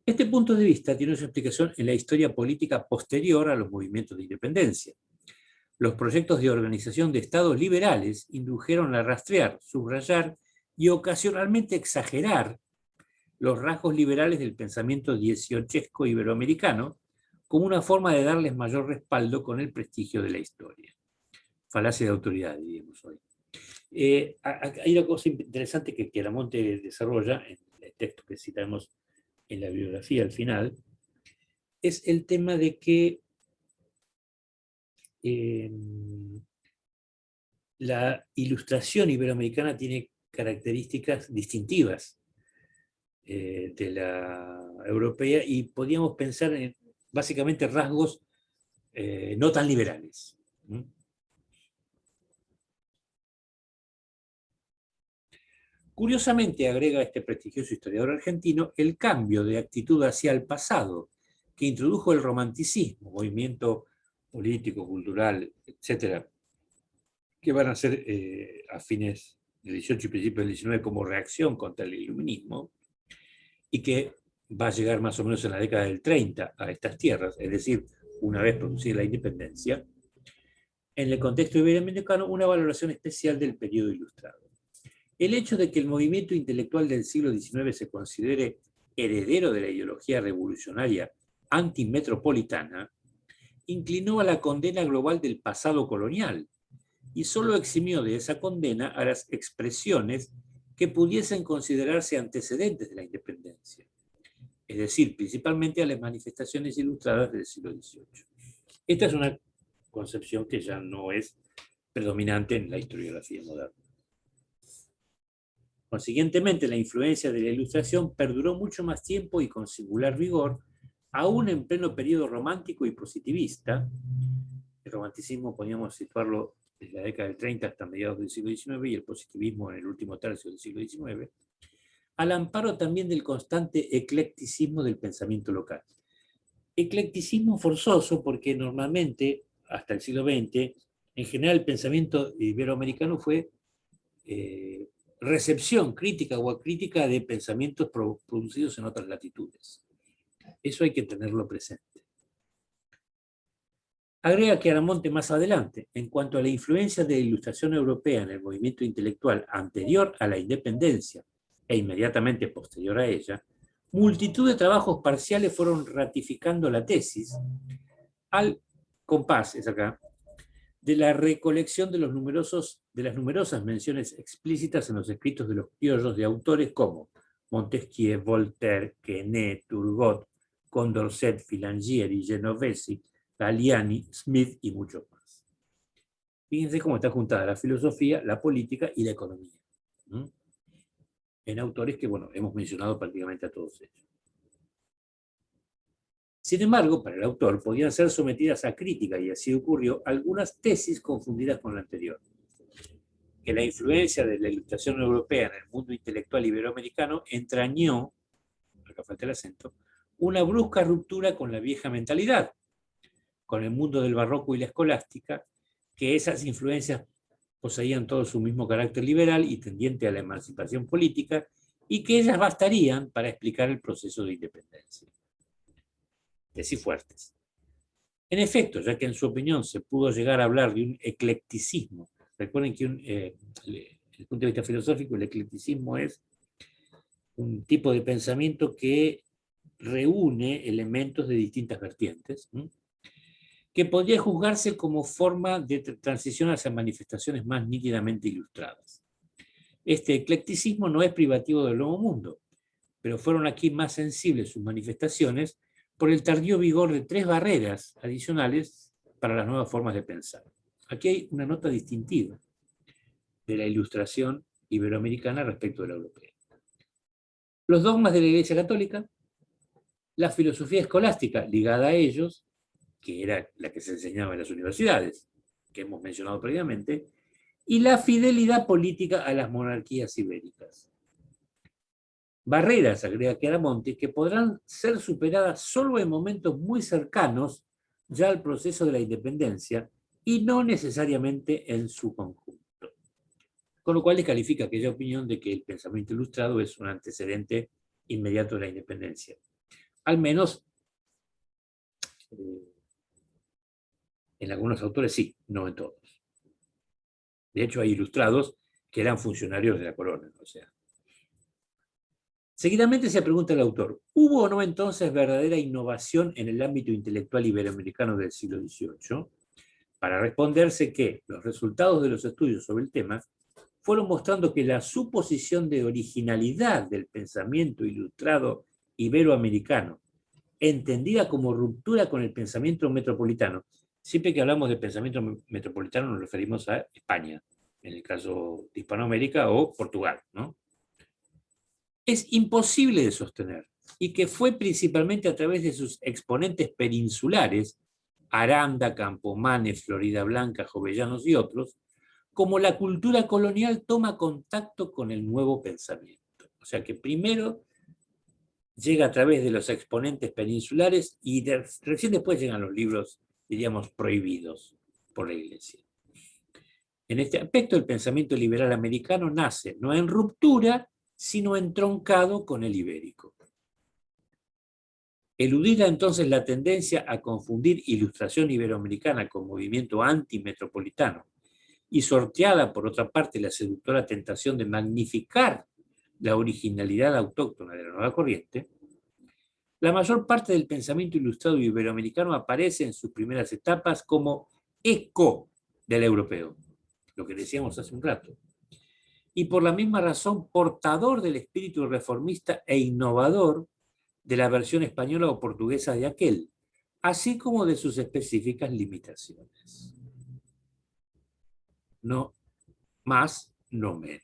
Este punto de vista tiene su explicación en la historia política posterior a los movimientos de independencia. Los proyectos de organización de estados liberales indujeron a rastrear, subrayar y ocasionalmente exagerar los rasgos liberales del pensamiento dieciochesco iberoamericano como una forma de darles mayor respaldo con el prestigio de la historia. Falacia de autoridad, diríamos hoy. Hay una cosa interesante que Chiaramonte desarrolla en el texto que citamos en la bibliografía al final, es el tema de que la ilustración iberoamericana tiene características distintivas de la europea y podríamos pensar en básicamente rasgos no tan liberales. Curiosamente, agrega este prestigioso historiador argentino, el cambio de actitud hacia el pasado que introdujo el romanticismo, movimiento político, cultural, etcétera, que van a ser a fines del 18 y principios del 19 como reacción contra el iluminismo, y que va a llegar más o menos en la década del 30 a estas tierras, es decir, una vez producida la independencia, en el contexto iberoamericano, una valoración especial del periodo ilustrado. El hecho de que el movimiento intelectual del siglo XIX se considere heredero de la ideología revolucionaria antimetropolitana inclinó a la condena global del pasado colonial y solo eximió de esa condena a las expresiones que pudiesen considerarse antecedentes de la independencia, es decir, principalmente a las manifestaciones ilustradas del siglo XVIII. Esta es una concepción que ya no es predominante en la historiografía moderna. Consiguientemente, la influencia de la Ilustración perduró mucho más tiempo y con singular vigor, aún en pleno periodo romántico y positivista. El romanticismo podríamos situarlo desde la década del 30 hasta mediados del siglo XIX y el positivismo en el último tercio del siglo XIX, al amparo también del constante eclecticismo del pensamiento local. Eclecticismo forzoso porque normalmente, hasta el siglo XX, en general el pensamiento iberoamericano fue recepción crítica o acrítica de pensamientos producidos en otras latitudes. Eso hay que tenerlo presente. Agrega Chiaramonte más adelante, en cuanto a la influencia de la Ilustración europea en el movimiento intelectual anterior a la independencia e inmediatamente posterior a ella, multitud de trabajos parciales fueron ratificando la tesis al compás, es acá, de la recolección de las numerosas menciones explícitas en los escritos de los criollos de autores como Montesquieu, Voltaire, Quesnay, Turgot, Condorcet, Filangieri, Genovesi, Galliani, Smith y muchos más. Fíjense cómo está juntada la filosofía, la política y la economía. En autores que, bueno, hemos mencionado prácticamente a todos ellos. Sin embargo, para el autor podían ser sometidas a crítica, y así ocurrió, algunas tesis confundidas con la anterior. Que la influencia de la Ilustración europea en el mundo intelectual iberoamericano entrañó, acá falta el acento, una brusca ruptura con la vieja mentalidad, con el mundo del barroco y la escolástica, que esas influencias poseían todo su mismo carácter liberal y tendiente a la emancipación política, y que ellas bastarían para explicar el proceso de independencia. Tesis fuertes. En efecto, ya que en su opinión se pudo llegar a hablar de un eclecticismo, recuerden que desde el punto de vista filosófico, el eclecticismo es un tipo de pensamiento que reúne elementos de distintas vertientes, que podría juzgarse como forma de transición hacia manifestaciones más nítidamente ilustradas. Este eclecticismo no es privativo del Nuevo Mundo, pero fueron aquí más sensibles sus manifestaciones por el tardío vigor de 3 barreras adicionales para las nuevas formas de pensar. Aquí hay una nota distintiva de la Ilustración iberoamericana respecto de la europea. Los dogmas de la Iglesia Católica, la filosofía escolástica ligada a ellos, que era la que se enseñaba en las universidades, que hemos mencionado previamente, y la fidelidad política a las monarquías ibéricas. Barreras, agrega Chiaramonte, que podrán ser superadas solo en momentos muy cercanos ya al proceso de la independencia y no necesariamente en su conjunto. Con lo cual descalifica aquella opinión de que el pensamiento ilustrado es un antecedente inmediato de la independencia. Al menos en algunos autores sí, no en todos. De hecho, hay ilustrados que eran funcionarios de la corona. O sea. Seguidamente se pregunta el autor, ¿hubo o no entonces verdadera innovación en el ámbito intelectual iberoamericano del siglo XVIII? Para responderse que los resultados de los estudios sobre el tema fueron mostrando que la suposición de originalidad del pensamiento ilustrado iberoamericano, entendida como ruptura con el pensamiento metropolitano, siempre que hablamos de pensamiento metropolitano nos referimos a España, en el caso de Hispanoamérica, o Portugal, ¿no? Es imposible de sostener, y que fue principalmente a través de sus exponentes peninsulares, Aranda, Campomanes, Florida Blanca, Jovellanos y otros, como la cultura colonial toma contacto con el nuevo pensamiento. O sea que primero llega a través de los exponentes peninsulares y recién después llegan los libros, diríamos, prohibidos por la Iglesia. En este aspecto, el pensamiento liberal americano nace no en ruptura, sino entroncado con el ibérico. Eludida entonces la tendencia a confundir ilustración iberoamericana con movimiento antimetropolitano y sorteada por otra parte la seductora tentación de magnificar la originalidad autóctona de la nueva corriente, la mayor parte del pensamiento ilustrado iberoamericano aparece en sus primeras etapas como eco del europeo, lo que decíamos hace un rato, y por la misma razón portador del espíritu reformista e innovador de la versión española o portuguesa de aquel, así como de sus específicas limitaciones. No más, no menos.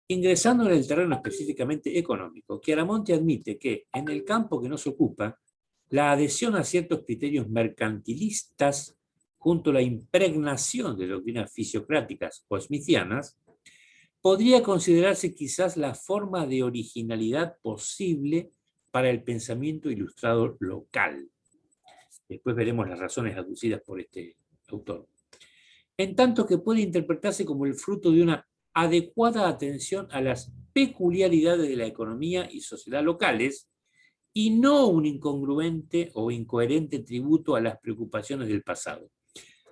Ingresando en el terreno específicamente económico, Chiaramonte admite que, en el campo que nos ocupa, la adhesión a ciertos criterios mercantilistas junto a la impregnación de doctrinas fisiocráticas o smithianas, podría considerarse quizás la forma de originalidad posible para el pensamiento ilustrado local. Después veremos las razones aducidas por este autor. En tanto que puede interpretarse como el fruto de una adecuada atención a las peculiaridades de la economía y sociedad locales, y no un incongruente o incoherente tributo a las preocupaciones del pasado.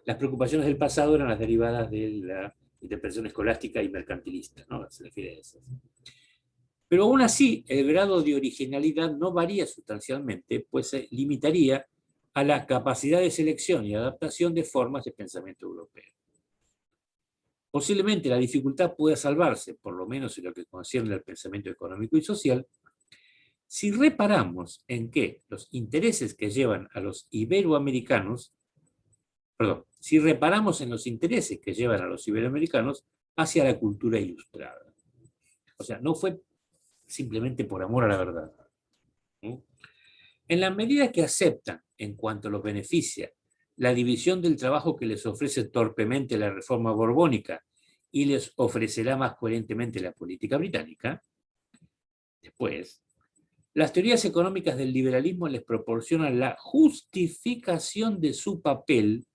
Las preocupaciones del pasado eran las derivadas de la interpretación escolástica y mercantilista, ¿no? Se refiere a esas. Pero aún así, el grado de originalidad no varía sustancialmente, pues se limitaría a la capacidad de selección y adaptación de formas de pensamiento europeo. Posiblemente la dificultad pueda salvarse, por lo menos en lo que concierne al pensamiento económico y social, si reparamos en que los intereses que llevan a los iberoamericanos, si reparamos en los intereses que llevan a los iberoamericanos hacia la cultura ilustrada. O sea, no fue simplemente por amor a la verdad. ¿Sí? En la medida que aceptan, en cuanto los beneficia, la división del trabajo que les ofrece torpemente la reforma borbónica y les ofrecerá más coherentemente la política británica, después, las teorías económicas del liberalismo les proporcionan la justificación de su papel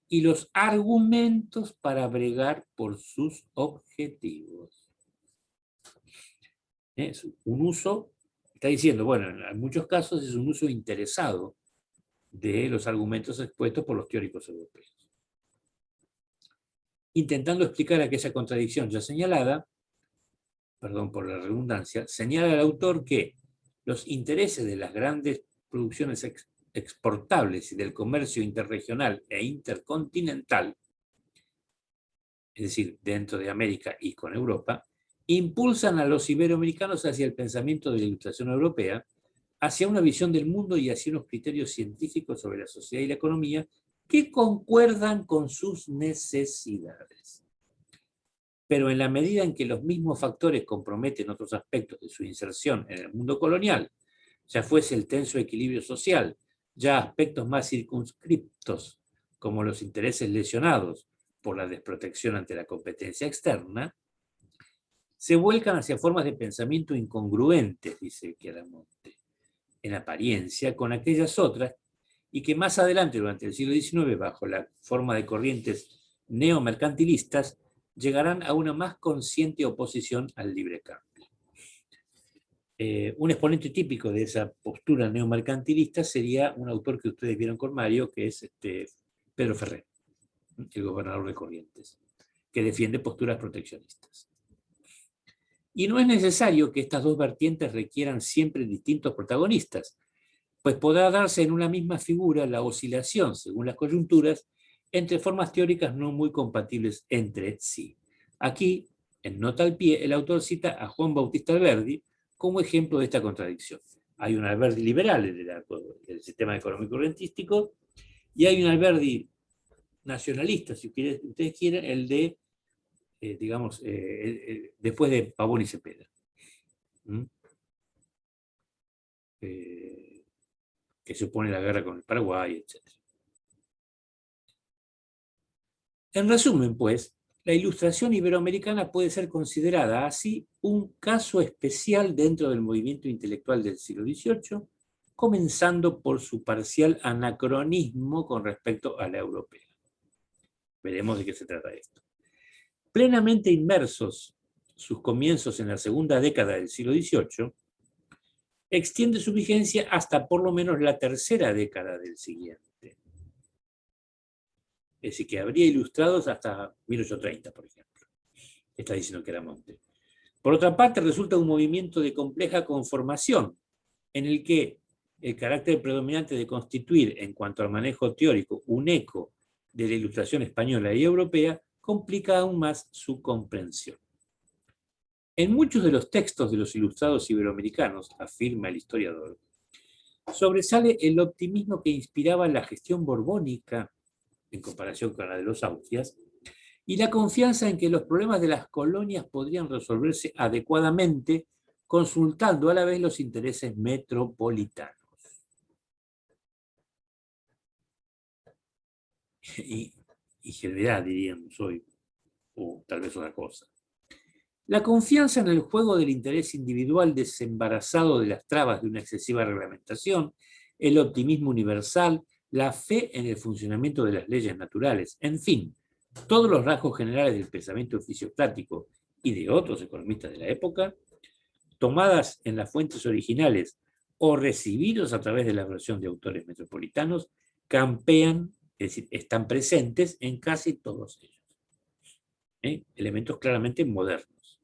y los argumentos para bregar por sus objetivos. Es un uso, está diciendo, bueno, en muchos casos es un uso interesado de los argumentos expuestos por los teóricos europeos. Intentando explicar aquella contradicción ya señalada, perdón por la redundancia, señala el autor que los intereses de las grandes producciones exportables y del comercio interregional e intercontinental, es decir, dentro de América y con Europa, impulsan a los iberoamericanos hacia el pensamiento de la Ilustración europea, hacia una visión del mundo y hacia unos criterios científicos sobre la sociedad y la economía que concuerdan con sus necesidades. Pero en la medida en que los mismos factores comprometen otros aspectos de su inserción en el mundo colonial, ya fuese el tenso equilibrio social, ya aspectos más circunscriptos, como los intereses lesionados por la desprotección ante la competencia externa, se vuelcan hacia formas de pensamiento incongruentes, dice Chiaramonte, en apariencia, con aquellas otras, y que más adelante, durante el siglo XIX, bajo la forma de corrientes neomercantilistas, llegarán a una más consciente oposición al libre cambio. Un exponente típico de esa postura neomercantilista sería un autor que ustedes vieron con Mario, que es Pedro Ferrer, el gobernador de Corrientes, que defiende posturas proteccionistas. Y no es necesario que estas dos vertientes requieran siempre distintos protagonistas, pues podrá darse en una misma figura la oscilación, según las coyunturas, entre formas teóricas no muy compatibles entre sí. Aquí, en nota al pie, el autor cita a Juan Bautista Alberdi como ejemplo de esta contradicción. Hay un Alberdi liberal del sistema económico rentístico y hay un Alberdi nacionalista, si ustedes quieren, el de, después de Pavón y Cepeda. Que se opone a la guerra con el Paraguay, etc. En resumen, pues, la Ilustración iberoamericana puede ser considerada así un caso especial dentro del movimiento intelectual del siglo XVIII, comenzando por su parcial anacronismo con respecto a la europea. Veremos de qué se trata esto. Plenamente inmersos sus comienzos en la segunda década del siglo XVIII, extiende su vigencia hasta por lo menos la tercera década del siguiente. Es decir, que habría ilustrados hasta 1830, por ejemplo. Está diciendo Chiaramonte. Por otra parte, resulta un movimiento de compleja conformación, en el que el carácter predominante de constituir, en cuanto al manejo teórico, un eco de la ilustración española y europea, complica aún más su comprensión. En muchos de los textos de los ilustrados iberoamericanos, afirma el historiador, sobresale el optimismo que inspiraba la gestión borbónica en comparación con la de los Austrias, y la confianza en que los problemas de las colonias podrían resolverse adecuadamente, consultando a la vez los intereses metropolitanos. y ingenuidad, diríamos hoy, o tal vez otra cosa. La confianza en el juego del interés individual desembarazado de las trabas de una excesiva reglamentación, el optimismo universal, la fe en el funcionamiento de las leyes naturales, en fin, todos los rasgos generales del pensamiento fisiocrático y de otros economistas de la época, tomadas en las fuentes originales o recibidos a través de la versión de autores metropolitanos, campean, es decir, están presentes en casi todos ellos. Elementos claramente modernos.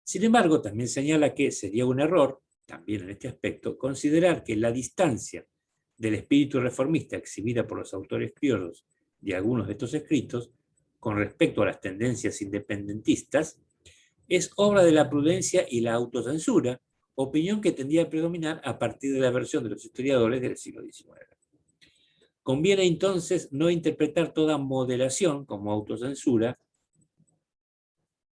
Sin embargo, también señala que sería un error, también en este aspecto, considerar que la distancia del espíritu reformista exhibida por los autores criollos de algunos de estos escritos con respecto a las tendencias independentistas es obra de la prudencia y la autocensura, opinión que tendría a predominar a partir de la versión de los historiadores del siglo XIX. Conviene entonces no interpretar toda moderación como autocensura,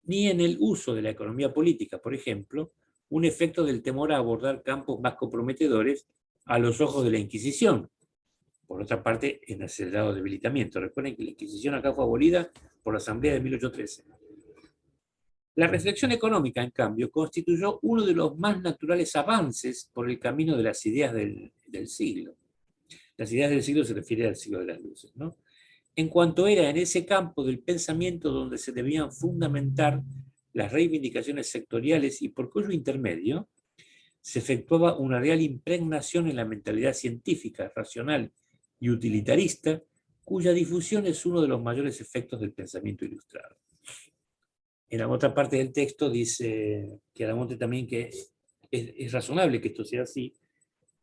ni en el uso de la economía política, por ejemplo, un efecto del temor a abordar campos más comprometedores a los ojos de la Inquisición. Por otra parte, en acelerado debilitamiento. Recuerden que la Inquisición acá fue abolida por la Asamblea de 1813. La reflexión económica, en cambio, constituyó uno de los más naturales avances por el camino de las ideas del siglo. Las ideas del siglo se refiere al siglo de las luces, ¿no? En cuanto era en ese campo del pensamiento donde se debían fundamentar las reivindicaciones sectoriales y por cuyo intermedio se efectuaba una real impregnación en la mentalidad científica, racional y utilitarista, cuya difusión es uno de los mayores efectos del pensamiento ilustrado. En la otra parte del texto dice Chiaramonte también que es razonable que esto sea así,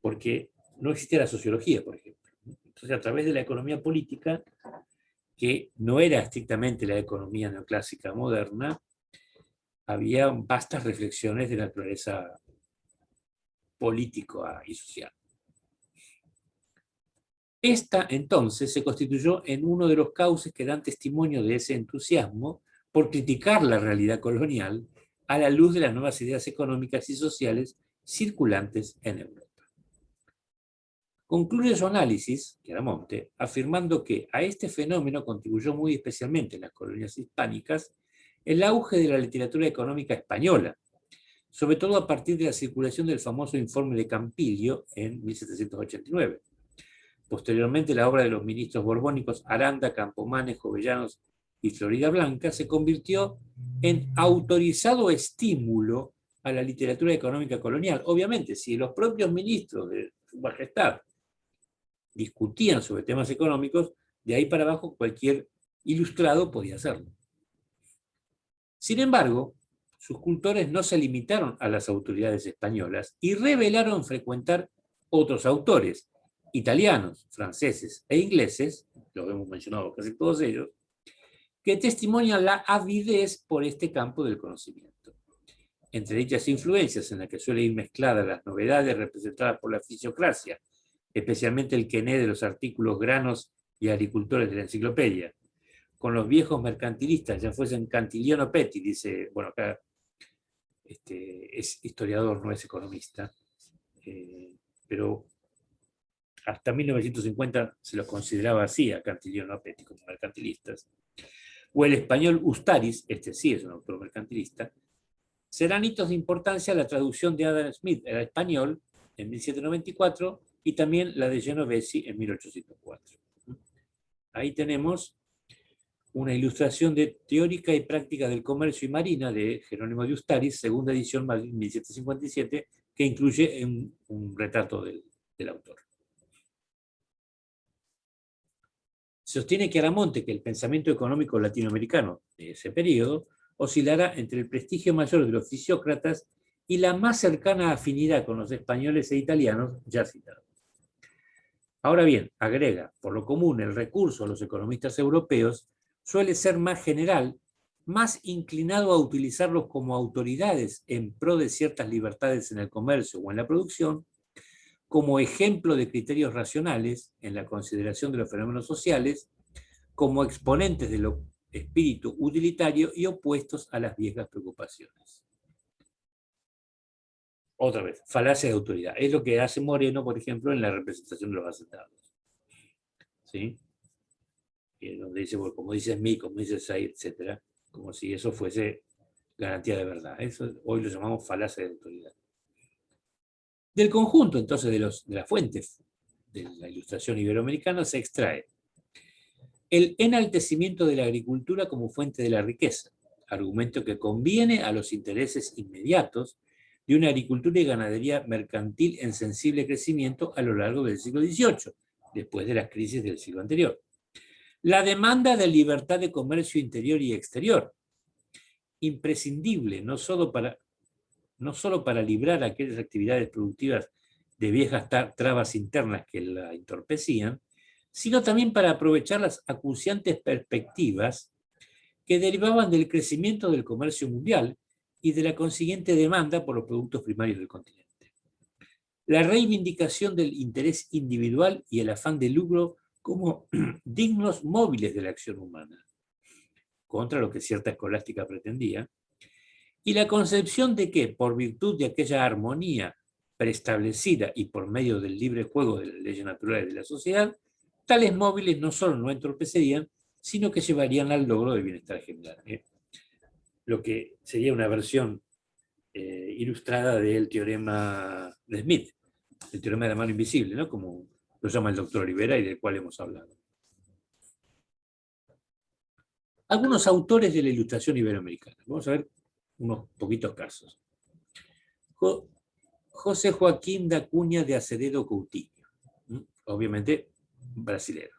porque no existía la sociología, por ejemplo. Entonces, a través de la economía política, que no era estrictamente la economía neoclásica moderna, había vastas reflexiones de naturaleza política y social. Esta, entonces, se constituyó en uno de los cauces que dan testimonio de ese entusiasmo por criticar la realidad colonial a la luz de las nuevas ideas económicas y sociales circulantes en Europa. Concluye su análisis, Chiaramonte, afirmando que a este fenómeno contribuyó muy especialmente en las colonias hispánicas el auge de la literatura económica española, sobre todo a partir de la circulación del famoso informe de Campillo en 1789. Posteriormente, la obra de los ministros borbónicos Aranda, Campomanes, Jovellanos y Florida Blanca se convirtió en autorizado estímulo a la literatura económica colonial. Obviamente, si los propios ministros de Su Majestad discutían sobre temas económicos, de ahí para abajo cualquier ilustrado podía hacerlo. Sin embargo, sus cultores no se limitaron a las autoridades españolas y revelaron frecuentar otros autores, italianos, franceses e ingleses, lo hemos mencionado casi todos ellos, que testimonian la avidez por este campo del conocimiento. Entre dichas influencias, en las que suelen ir mezcladas las novedades representadas por la fisiocracia, especialmente el quené de los artículos granos y agricultores de la enciclopedia, con los viejos mercantilistas, ya fuesen Cantiliano Petti, dice, bueno, acá es historiador, no es economista, pero hasta 1950 se los consideraba así a Cantiliano Petti como mercantilistas, o el español Ustaris, este sí es un autor mercantilista, serán hitos de importancia la traducción de Adam Smith al español en 1794 y también la de Genovesi en 1804. Ahí tenemos una ilustración de Teórica y Práctica del Comercio y Marina de Jerónimo de Ustaris, segunda edición, Madrid 1757, que incluye un retrato del autor. Se sostiene Chiaramonte que el pensamiento económico latinoamericano de ese periodo oscilará entre el prestigio mayor de los fisiócratas y la más cercana afinidad con los españoles e italianos ya citados. Ahora bien, agrega, por lo común el recurso a los economistas europeos suele ser más general, más inclinado a utilizarlos como autoridades en pro de ciertas libertades en el comercio o en la producción, como ejemplo de criterios racionales en la consideración de los fenómenos sociales, como exponentes de lo espíritu utilitario y opuestos a las viejas preocupaciones. Otra vez, falacia de autoridad. Es lo que hace Moreno, por ejemplo, en la representación de los hacendarios. ¿sí? Donde dice, bueno, como dice Smith, como dice Say, etc., como si eso fuese garantía de verdad. Eso hoy lo llamamos falacia de autoridad. Del conjunto, entonces, de las fuentes de la Ilustración iberoamericana se extrae el enaltecimiento de la agricultura como fuente de la riqueza, argumento que conviene a los intereses inmediatos de una agricultura y ganadería mercantil en sensible crecimiento a lo largo del siglo XVIII, después de las crisis del siglo anterior. La demanda de libertad de comercio interior y exterior, imprescindible no solo para librar aquellas actividades productivas de viejas trabas internas que la entorpecían, sino también para aprovechar las acuciantes perspectivas que derivaban del crecimiento del comercio mundial y de la consiguiente demanda por los productos primarios del continente. La reivindicación del interés individual y el afán de lucro como dignos móviles de la acción humana, contra lo que cierta escolástica pretendía, y la concepción de que, por virtud de aquella armonía preestablecida y por medio del libre juego de las leyes naturales de la sociedad, tales móviles no solo no entorpecerían, sino que llevarían al logro del bienestar general. Lo que sería una versión ilustrada del teorema de Smith, el teorema de la mano invisible, ¿no? Como lo llama el doctor Rivera y del cual hemos hablado. Algunos autores de la Ilustración iberoamericana. Vamos a ver unos poquitos casos. José Joaquín da Cunha de Acevedo Coutinho, obviamente brasilero,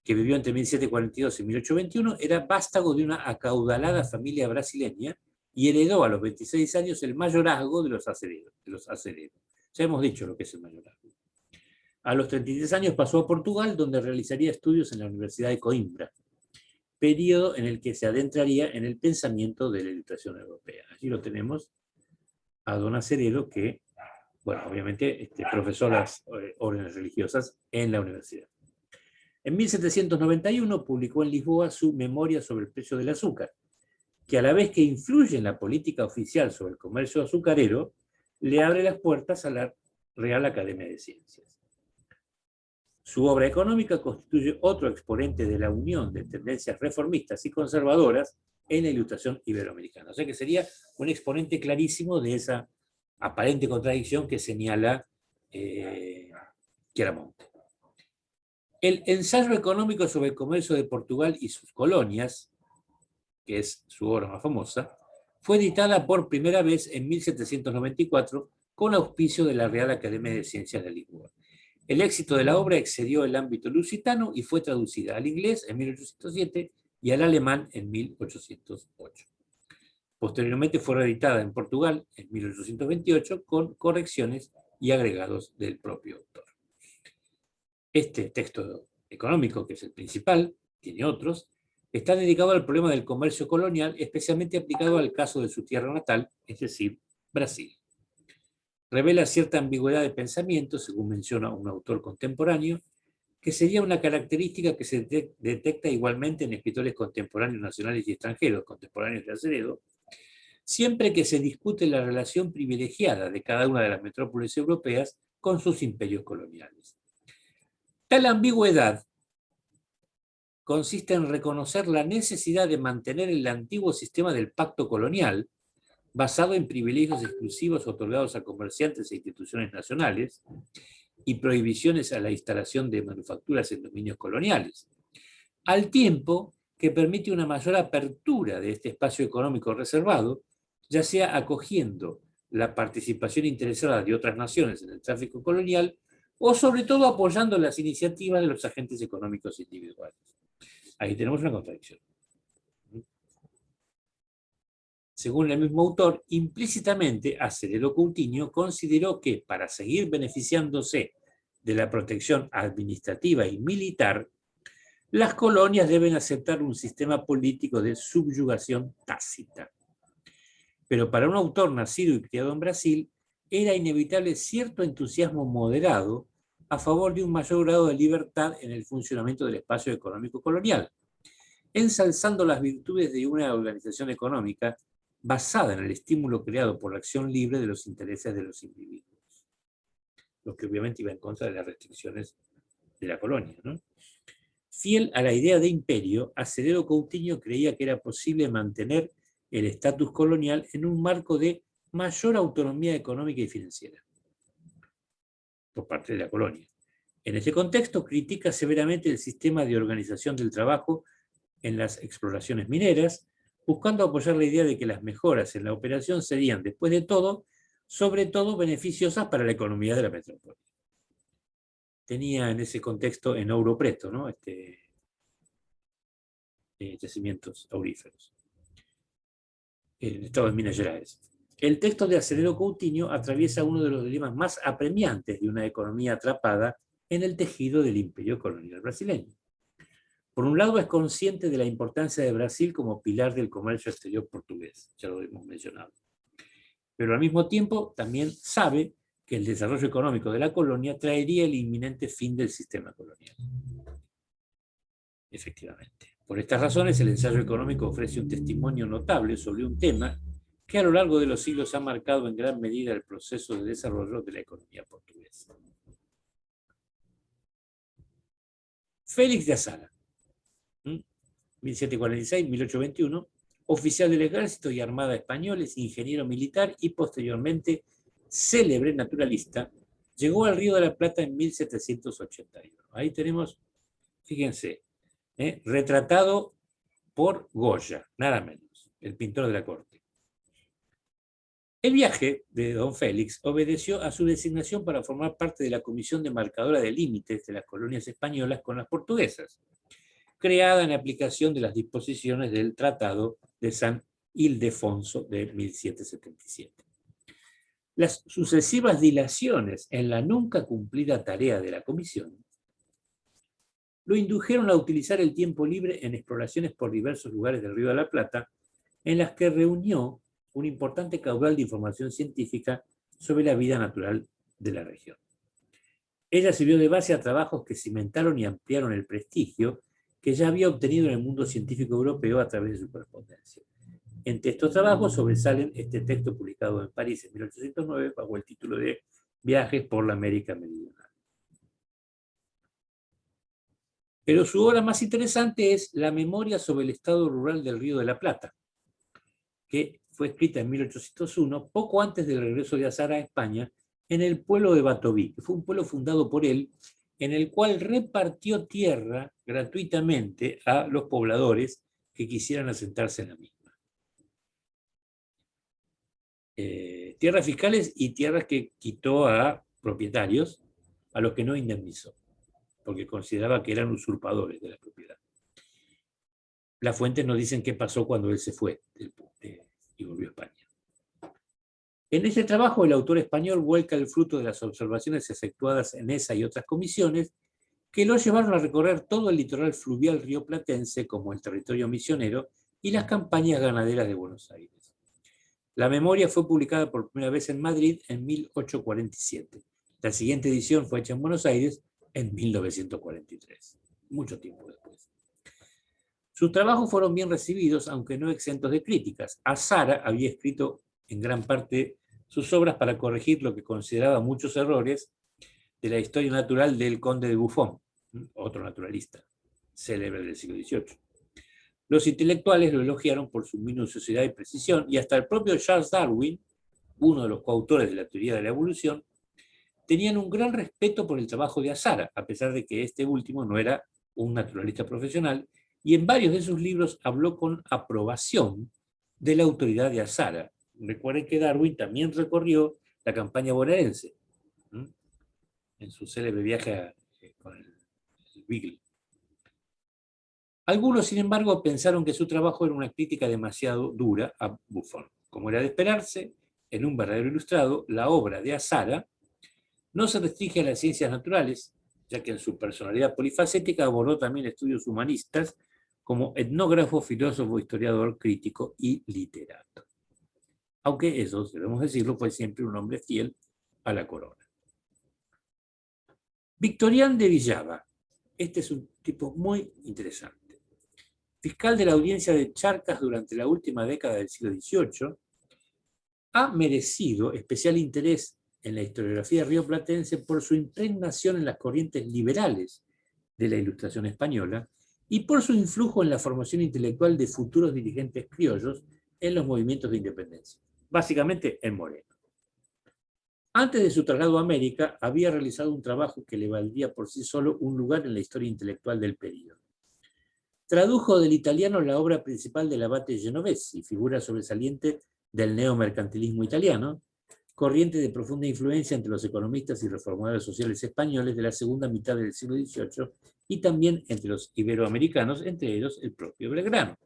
que vivió entre 1742 y 1821, era vástago de una acaudalada familia brasileña y heredó a los 26 años el mayorazgo de los Acevedo. Ya hemos dicho lo que es el mayorazgo. A los 33 años pasó a Portugal, donde realizaría estudios en la Universidad de Coimbra, periodo en el que se adentraría en el pensamiento de la Ilustración europea. Allí lo tenemos a don Acevedo, que, bueno, obviamente profesó las órdenes religiosas en la universidad. En 1791 publicó en Lisboa su Memoria sobre el precio del azúcar, que a la vez que influye en la política oficial sobre el comercio azucarero, le abre las puertas a la Real Academia de Ciencias. Su obra económica constituye otro exponente de la unión de tendencias reformistas y conservadoras en la Ilustración iberoamericana. O sea que sería un exponente clarísimo de esa aparente contradicción que señala Chiaramonte. El ensayo económico sobre el comercio de Portugal y sus colonias, que es su obra más famosa, fue editada por primera vez en 1794 con auspicio de la Real Academia de Ciencias de Lisboa. El éxito de la obra excedió el ámbito lusitano y fue traducida al inglés en 1807 y al alemán en 1808. Posteriormente fue reeditada en Portugal en 1828 con correcciones y agregados del propio autor. Este texto económico, que es el principal, tiene otros, está dedicado al problema del comercio colonial, especialmente aplicado al caso de su tierra natal, es decir, Brasil. Revela cierta ambigüedad de pensamiento, según menciona un autor contemporáneo, que sería una característica que se detecta igualmente en escritores contemporáneos nacionales y extranjeros, contemporáneos de Acevedo, siempre que se discute la relación privilegiada de cada una de las metrópolis europeas con sus imperios coloniales. Tal ambigüedad consiste en reconocer la necesidad de mantener el antiguo sistema del pacto colonial, basado en privilegios exclusivos otorgados a comerciantes e instituciones nacionales y prohibiciones a la instalación de manufacturas en dominios coloniales, al tiempo que permite una mayor apertura de este espacio económico reservado, ya sea acogiendo la participación interesada de otras naciones en el tráfico colonial o sobre todo apoyando las iniciativas de los agentes económicos individuales. Ahí tenemos una contradicción. Según el mismo autor, implícitamente Acevedo Coutinho consideró que para seguir beneficiándose de la protección administrativa y militar, las colonias deben aceptar un sistema político de subyugación tácita. Pero para un autor nacido y criado en Brasil, era inevitable cierto entusiasmo moderado a favor de un mayor grado de libertad en el funcionamiento del espacio económico colonial, ensalzando las virtudes de una organización económica basada en el estímulo creado por la acción libre de los intereses de los individuos, lo que obviamente iba en contra de las restricciones de la colonia, ¿no? Fiel a la idea de imperio, Acevedo Coutinho creía que era posible mantener el estatus colonial en un marco de mayor autonomía económica y financiera por parte de la colonia. En este contexto, critica severamente el sistema de organización del trabajo en las exploraciones mineras, buscando apoyar la idea de que las mejoras en la operación serían, después de todo, sobre todo beneficiosas para la economía de la metrópoli. Tenía en ese contexto en Ouro Preto, ¿no? Yacimientos auríferos, en el estado de Minas Gerais. El texto de Acevedo Coutinho atraviesa uno de los dilemas más apremiantes de una economía atrapada en el tejido del imperio colonial brasileño. Por un lado, es consciente de la importancia de Brasil como pilar del comercio exterior portugués, ya lo hemos mencionado. Pero al mismo tiempo también sabe que el desarrollo económico de la colonia traería el inminente fin del sistema colonial. Efectivamente. Por estas razones, el ensayo económico ofrece un testimonio notable sobre un tema que a lo largo de los siglos ha marcado en gran medida el proceso de desarrollo de la economía portuguesa. Félix de Azara, 1746-1821, oficial del Ejército y Armada españoles, ingeniero militar y posteriormente célebre naturalista, llegó al Río de la Plata en 1781. Ahí tenemos, fíjense, retratado por Goya, nada menos, el pintor de la corte. El viaje de don Félix obedeció a su designación para formar parte de la Comisión Demarcadora de Límites de las colonias españolas con las portuguesas, creada en aplicación de las disposiciones del Tratado de San Ildefonso de 1777. Las sucesivas dilaciones en la nunca cumplida tarea de la comisión lo indujeron a utilizar el tiempo libre en exploraciones por diversos lugares del Río de la Plata, en las que reunió un importante caudal de información científica sobre la vida natural de la región. Ella sirvió de base a trabajos que cimentaron y ampliaron el prestigio que ya había obtenido en el mundo científico europeo a través de su correspondencia. Entre estos trabajos sobresalen este texto publicado en París en 1809 bajo el título de Viajes por la América Meridional. Pero su obra más interesante es La Memoria sobre el estado rural del Río de la Plata, que fue escrita en 1801, poco antes del regreso de Azara a España, en el pueblo de Batoví, que fue un pueblo fundado por él, en el cual repartió tierra gratuitamente a los pobladores que quisieran asentarse en la misma. Tierras fiscales y tierras que quitó a propietarios, a los que no indemnizó, porque consideraba que eran usurpadores de la propiedad. Las fuentes nos dicen qué pasó cuando él se fue y volvió a España. En este trabajo, el autor español vuelca el fruto de las observaciones efectuadas en esa y otras comisiones que lo llevaron a recorrer todo el litoral fluvial rioplatense, como el territorio misionero y las campañas ganaderas de Buenos Aires. La memoria fue publicada por primera vez en Madrid en 1847. La siguiente edición fue hecha en Buenos Aires en 1943, mucho tiempo después. Sus trabajos fueron bien recibidos, aunque no exentos de críticas. Azara había escrito en gran parte sus obras para corregir lo que consideraba muchos errores de la historia natural del conde de Buffon, otro naturalista célebre del siglo XVIII. Los intelectuales lo elogiaron por su minuciosidad y precisión, y hasta el propio Charles Darwin, uno de los coautores de la teoría de la evolución, tenían un gran respeto por el trabajo de Azara, a pesar de que este último no era un naturalista profesional, y en varios de sus libros habló con aprobación de la autoridad de Azara. Recuerden que Darwin también recorrió la campaña bonaerense, en su célebre viaje con el Beagle. Algunos, sin embargo, pensaron que su trabajo era una crítica demasiado dura a Buffon. Como era de esperarse, en un verdadero ilustrado, la obra de Azara no se restringe a las ciencias naturales, ya que en su personalidad polifacética abordó también estudios humanistas como etnógrafo, filósofo, historiador, crítico y literato. Aunque eso, debemos decirlo, fue siempre un hombre fiel a la corona. Victorián de Villava. Este es un tipo muy interesante. Fiscal de la audiencia de Charcas durante la última década del siglo XVIII, ha merecido especial interés en la historiografía rioplatense por su impregnación en las corrientes liberales de la Ilustración española y por su influjo en la formación intelectual de futuros dirigentes criollos en los movimientos de independencia, básicamente en Moreno. Antes de su traslado a América, había realizado un trabajo que le valdría por sí solo un lugar en la historia intelectual del período. Tradujo del italiano la obra principal del abate Genovesi, figura sobresaliente del neomercantilismo italiano, corriente de profunda influencia entre los economistas y reformadores sociales españoles de la segunda mitad del siglo XVIII y también entre los iberoamericanos, entre ellos el propio Belgrano.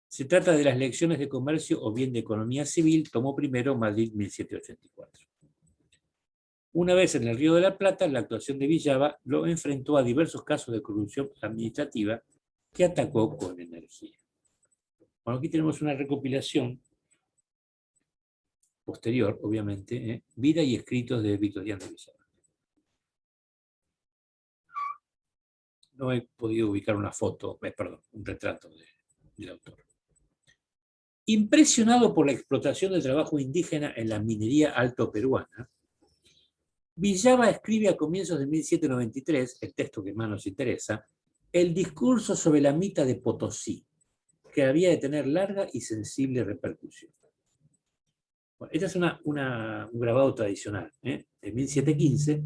Se trata de las lecciones de comercio o bien de economía civil, tomo primero, Madrid 1784. Una vez en el Río de la Plata, la actuación de Villava lo enfrentó a diversos casos de corrupción administrativa que atacó con energía. Bueno, aquí tenemos una recopilación posterior, obviamente, vida y escritos de Victoriano Villava. No he podido ubicar una foto, perdón, un retrato del autor. Impresionado por la explotación del trabajo indígena en la minería alto peruana, Villava escribe a comienzos de 1793, el texto que más nos interesa, el discurso sobre la mita de Potosí, que había de tener larga y sensible repercusión. Bueno, este es un grabado tradicional, de 1715,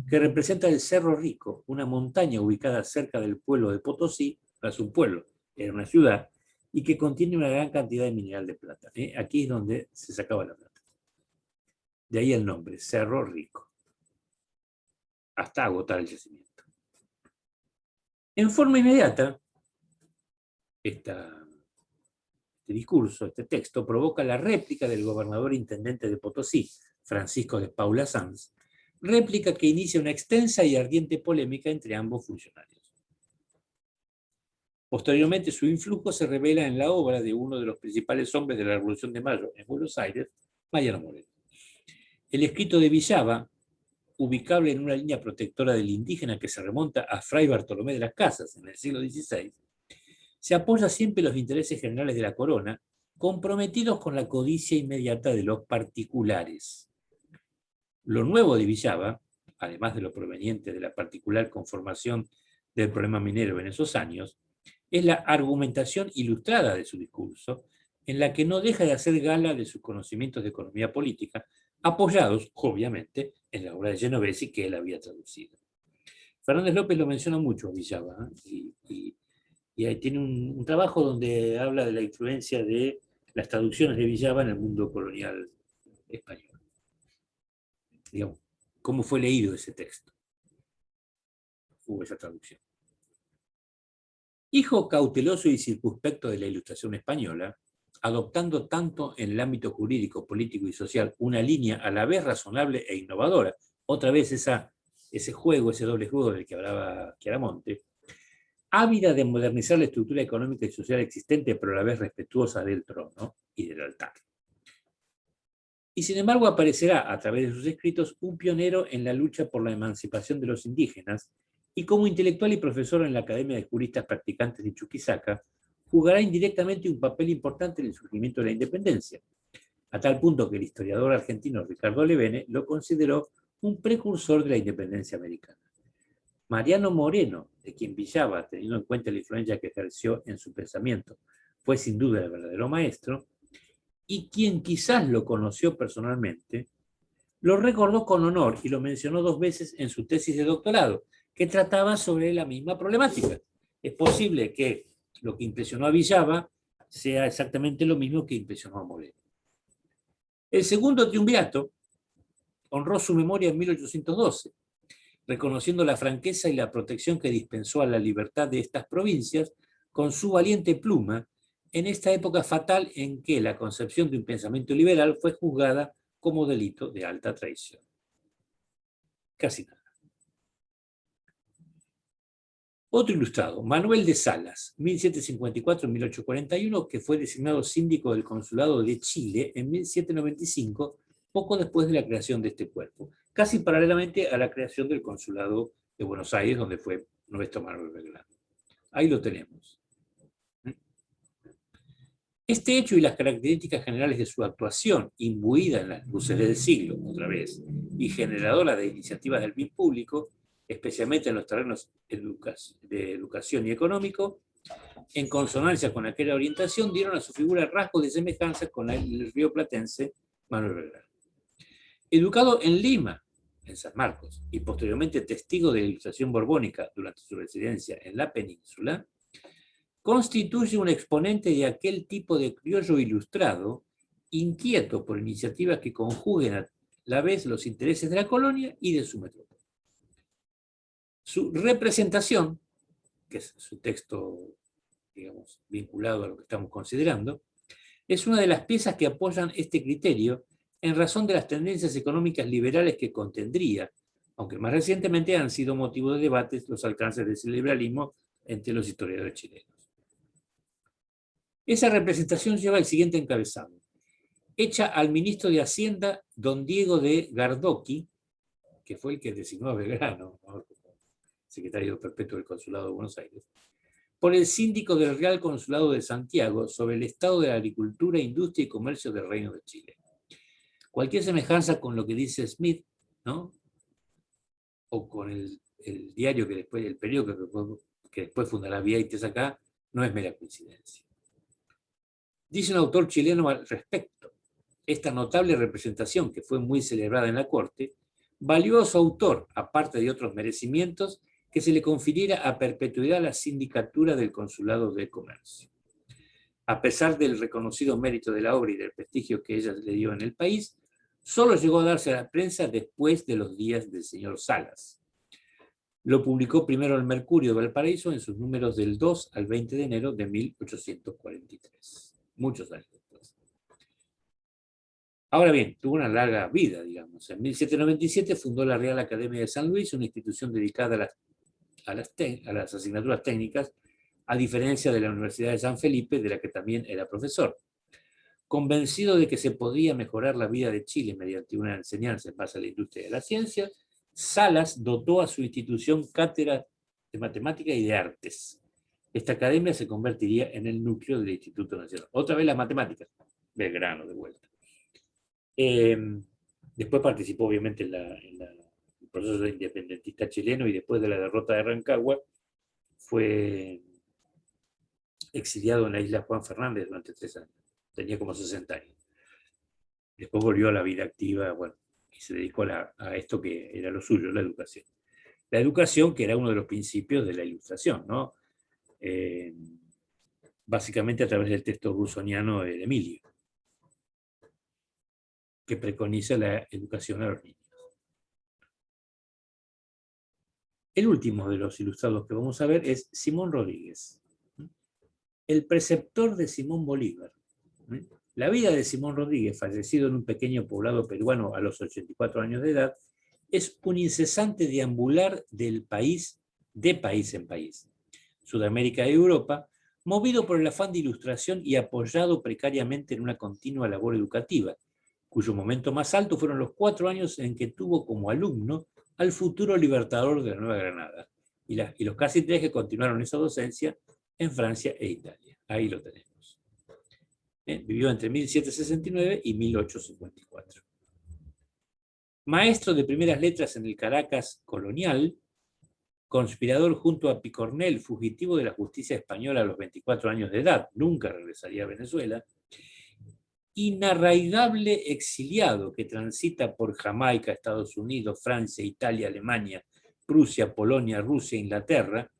que representa el Cerro Rico, una montaña ubicada cerca del pueblo de Potosí, no es un pueblo, era una ciudad, y que contiene una gran cantidad de mineral de plata. Aquí es donde se sacaba la plata. De ahí el nombre, Cerro Rico, hasta agotar el yacimiento. En forma inmediata, este discurso, este texto, provoca la réplica del gobernador intendente de Potosí, Francisco de Paula Sanz, réplica que inicia una extensa y ardiente polémica entre ambos funcionarios. Posteriormente, su influjo se revela en la obra de uno de los principales hombres de la Revolución de Mayo en Buenos Aires, Mariano Moreno. El escrito de Villava, ubicable en una línea protectora del indígena que se remonta a Fray Bartolomé de las Casas en el siglo XVI, se apoya siempre en los intereses generales de la corona, comprometidos con la codicia inmediata de los particulares. Lo nuevo de Villava, además de lo proveniente de la particular conformación del problema minero en esos años, es la argumentación ilustrada de su discurso, en la que no deja de hacer gala de sus conocimientos de economía política, apoyados, obviamente, en la obra de Genovesi que él había traducido. Fernández López lo menciona mucho, Villava, y ahí tiene un trabajo donde habla de la influencia de las traducciones de Villava en el mundo colonial español. Digamos, cómo fue leído ese texto. Hubo esa traducción. Hijo cauteloso y circunspecto de la Ilustración española, adoptando tanto en el ámbito jurídico, político y social una línea a la vez razonable e innovadora, otra vez ese juego, ese doble juego del que hablaba Chiaramonte, ávida de modernizar la estructura económica y social existente, pero a la vez respetuosa del trono y del altar. Y sin embargo aparecerá a través de sus escritos un pionero en la lucha por la emancipación de los indígenas y como intelectual y profesor en la Academia de Juristas Practicantes de Chuquisaca, jugará indirectamente un papel importante en el surgimiento de la independencia, a tal punto que el historiador argentino Ricardo Levene lo consideró un precursor de la independencia americana. Mariano Moreno, de quien Villava, teniendo en cuenta la influencia que ejerció en su pensamiento, fue sin duda el verdadero maestro, y quien quizás lo conoció personalmente, lo recordó con honor y lo mencionó 2 veces en su tesis de doctorado, que trataba sobre la misma problemática. Es posible que lo que impresionó a Villava sea exactamente lo mismo que impresionó a Moreno. El segundo triunvirato honró su memoria en 1812, reconociendo la franqueza y la protección que dispensó a la libertad de estas provincias con su valiente pluma en esta época fatal en que la concepción de un pensamiento liberal fue juzgada como delito de alta traición. Casi nada. Otro ilustrado, Manuel de Salas, 1754-1841, que fue designado síndico del Consulado de Chile en 1795, poco después de la creación de este cuerpo, casi paralelamente a la creación del Consulado de Buenos Aires, donde fue nuestro Manuel Belgrano. Ahí lo tenemos. Este hecho y las características generales de su actuación, imbuida en las luces del siglo, otra vez, y generadora de iniciativas del bien público, especialmente en los terrenos de educación y económico, en consonancia con aquella orientación, dieron a su figura rasgos de semejanza con el rioplatense Manuel Belgrano. Educado en Lima, en San Marcos, y posteriormente testigo de la Ilustración borbónica durante su residencia en la península, constituye un exponente de aquel tipo de criollo ilustrado, inquieto por iniciativas que conjuguen a la vez los intereses de la colonia y de su metrópoli. Su representación, que es su texto, digamos, vinculado a lo que estamos considerando, es una de las piezas que apoyan este criterio en razón de las tendencias económicas liberales que contendría, aunque más recientemente han sido motivo de debates los alcances de ese liberalismo entre los historiadores chilenos. Esa representación lleva el siguiente encabezado: hecha al ministro de Hacienda, don Diego de Gardoqui, que fue el que designó a Belgrano, ¿no?, como secretario perpetuo del Consulado de Buenos Aires, por el síndico del Real Consulado de Santiago sobre el estado de la agricultura, industria y comercio del Reino de Chile. Cualquier semejanza con lo que dice Smith, ¿no?, o con el diario que después, el periódico que después fundará Vieites acá, no es mera coincidencia. Dice un autor chileno al respecto: esta notable representación, que fue muy celebrada en la corte, valió a su autor, aparte de otros merecimientos, que se le confiriera a perpetuidad la sindicatura del Consulado de Comercio. A pesar del reconocido mérito de la obra y del prestigio que ella le dio en el país, solo llegó a darse a la prensa después de los días del señor Salas. Lo publicó primero el Mercurio de Valparaíso en sus números del 2 al 20 de enero de 1843. Muchos años después. Ahora bien, tuvo una larga vida, digamos. En 1797 fundó la Real Academia de San Luis, una institución dedicada a las asignaturas técnicas, a diferencia de la Universidad de San Felipe, de la que también era profesor. Convencido de que se podía mejorar la vida de Chile mediante una enseñanza en base a la industria de la ciencia, Salas dotó a su institución cátedras de matemáticas y de artes. Esta academia se convertiría en el núcleo del Instituto Nacional. Otra vez las matemáticas, Belgrano de vuelta. Después participó obviamente en el proceso independentista chileno, y después de la derrota de Rancagua fue exiliado en la isla Juan Fernández durante 3 años. Tenía como 60 años. Después volvió a la vida activa, bueno, y se dedicó a esto que era lo suyo, la educación. La educación, que era uno de los principios de la Ilustración, ¿no? Básicamente a través del texto rusoniano de Emilio, que preconiza la educación a los niños. El último de los ilustrados que vamos a ver es Simón Rodríguez, el preceptor de Simón Bolívar. La vida de Simón Rodríguez, fallecido en un pequeño poblado peruano a los 84 años de edad, es un incesante deambular del país, de país en país, Sudamérica y Europa, movido por el afán de ilustración y apoyado precariamente en una continua labor educativa, cuyo momento más alto fueron los 4 años en que tuvo como alumno al futuro libertador de la Nueva Granada, y los casi 3 que continuaron esa docencia en Francia e Italia. Ahí lo tenemos. Vivió entre 1769 y 1854. Maestro de primeras letras en el Caracas colonial, conspirador junto a Picornell, fugitivo de la justicia española a los 24 años de edad, nunca regresaría a Venezuela, inarraigable exiliado que transita por Jamaica, Estados Unidos, Francia, Italia, Alemania, Prusia, Polonia, Rusia, Inglaterra.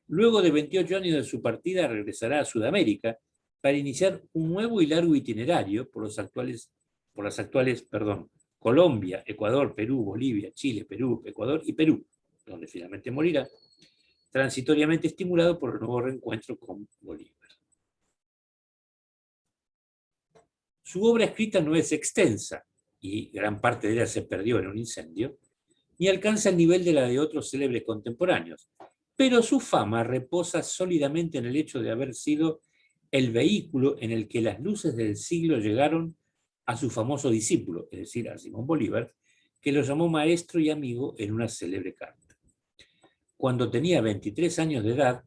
Luego de 28 años de su partida regresará a Sudamérica para iniciar un nuevo y largo itinerario por las actuales, Colombia, Ecuador, Perú, Bolivia, Chile, Perú, Ecuador y Perú, donde finalmente morirá, transitoriamente estimulado por el nuevo reencuentro con Bolívar. Su obra escrita no es extensa, y gran parte de ella se perdió en un incendio, ni alcanza el nivel de la de otros célebres contemporáneos, pero su fama reposa sólidamente en el hecho de haber sido el vehículo en el que las luces del siglo llegaron a su famoso discípulo, es decir, a Simón Bolívar, que lo llamó maestro y amigo en una célebre carta. Cuando tenía 23 años de edad,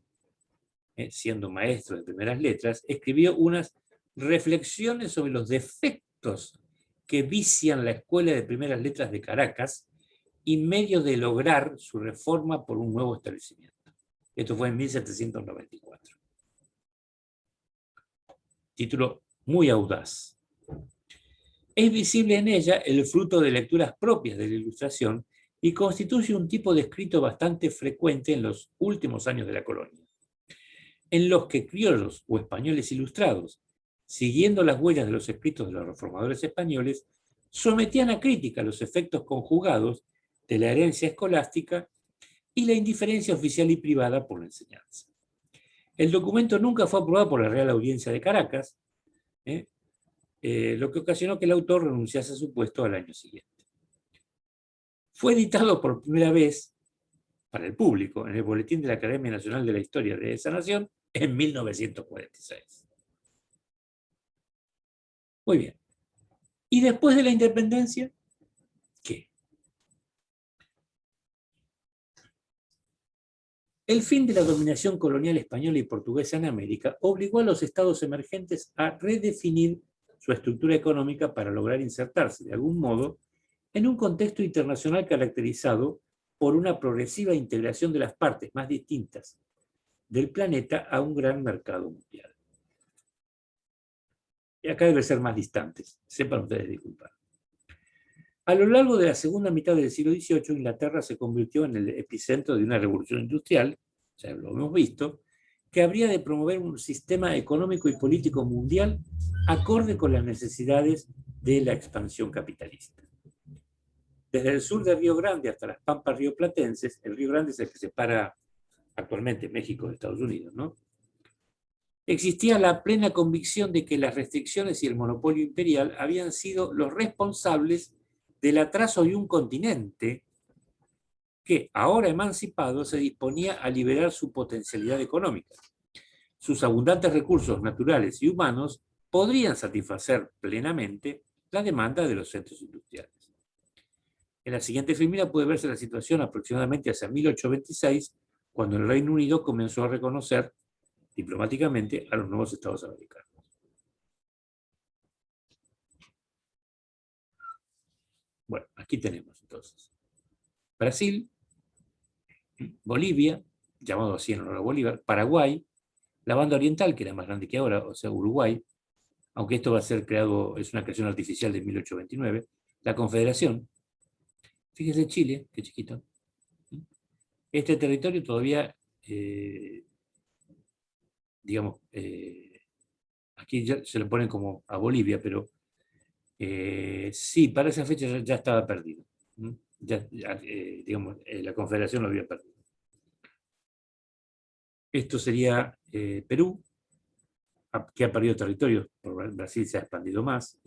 siendo maestro de primeras letras, escribió unas reflexiones sobre los defectos que vician la Escuela de Primeras Letras de Caracas y medios de lograr su reforma por un nuevo establecimiento. Esto fue en 1794. Título muy audaz. Es visible en ella el fruto de lecturas propias de la Ilustración y constituye un tipo de escrito bastante frecuente en los últimos años de la colonia, en los que criollos o españoles ilustrados, siguiendo las huellas de los escritos de los reformadores españoles, sometían a crítica los efectos conjugados de la herencia escolástica y la indiferencia oficial y privada por la enseñanza. El documento nunca fue aprobado por la Real Audiencia de Caracas, lo que ocasionó que el autor renunciase a su puesto al año siguiente. Fue editado por primera vez para el público en el Boletín de la Academia Nacional de la Historia de esa Nación en 1946. Muy bien. ¿Y después de la independencia? ¿Qué? El fin de la dominación colonial española y portuguesa en América obligó a los estados emergentes a redefinir su estructura económica para lograr insertarse, de algún modo, en un contexto internacional caracterizado por una progresiva integración de las partes más distintas del planeta a un gran mercado mundial. Y acá debe ser más distantes, sepan ustedes disculpar. A lo largo de la segunda mitad del siglo XVIII, Inglaterra se convirtió en el epicentro de una revolución industrial, ya lo hemos visto, que habría de promover un sistema económico y político mundial acorde con las necesidades de la expansión capitalista. Desde el sur del Río Grande hasta las pampas rioplatenses, el Río Grande es el que separa actualmente México de Estados Unidos, ¿no? Existía la plena convicción de que las restricciones y el monopolio imperial habían sido los responsables del atraso de un continente que, ahora emancipado, se disponía a liberar su potencialidad económica. Sus abundantes recursos naturales y humanos podrían satisfacer plenamente la demanda de los centros industriales. En la siguiente filmina puede verse la situación aproximadamente hacia 1826, cuando el Reino Unido comenzó a reconocer diplomáticamente a los nuevos estados americanos. Bueno, aquí tenemos entonces Brasil, Bolivia, llamado así en honor a Bolívar, Paraguay, la banda oriental, que era más grande que ahora, o sea, Uruguay, aunque esto va a ser creado, es una creación artificial de 1829, la Confederación, fíjese Chile, qué chiquito. Este territorio todavía, digamos, aquí ya se lo ponen como a Bolivia, pero sí, para esa fecha ya estaba perdido. Digamos, la Confederación lo había perdido. Esto sería Perú, que ha perdido territorio, por Brasil se ha expandido más,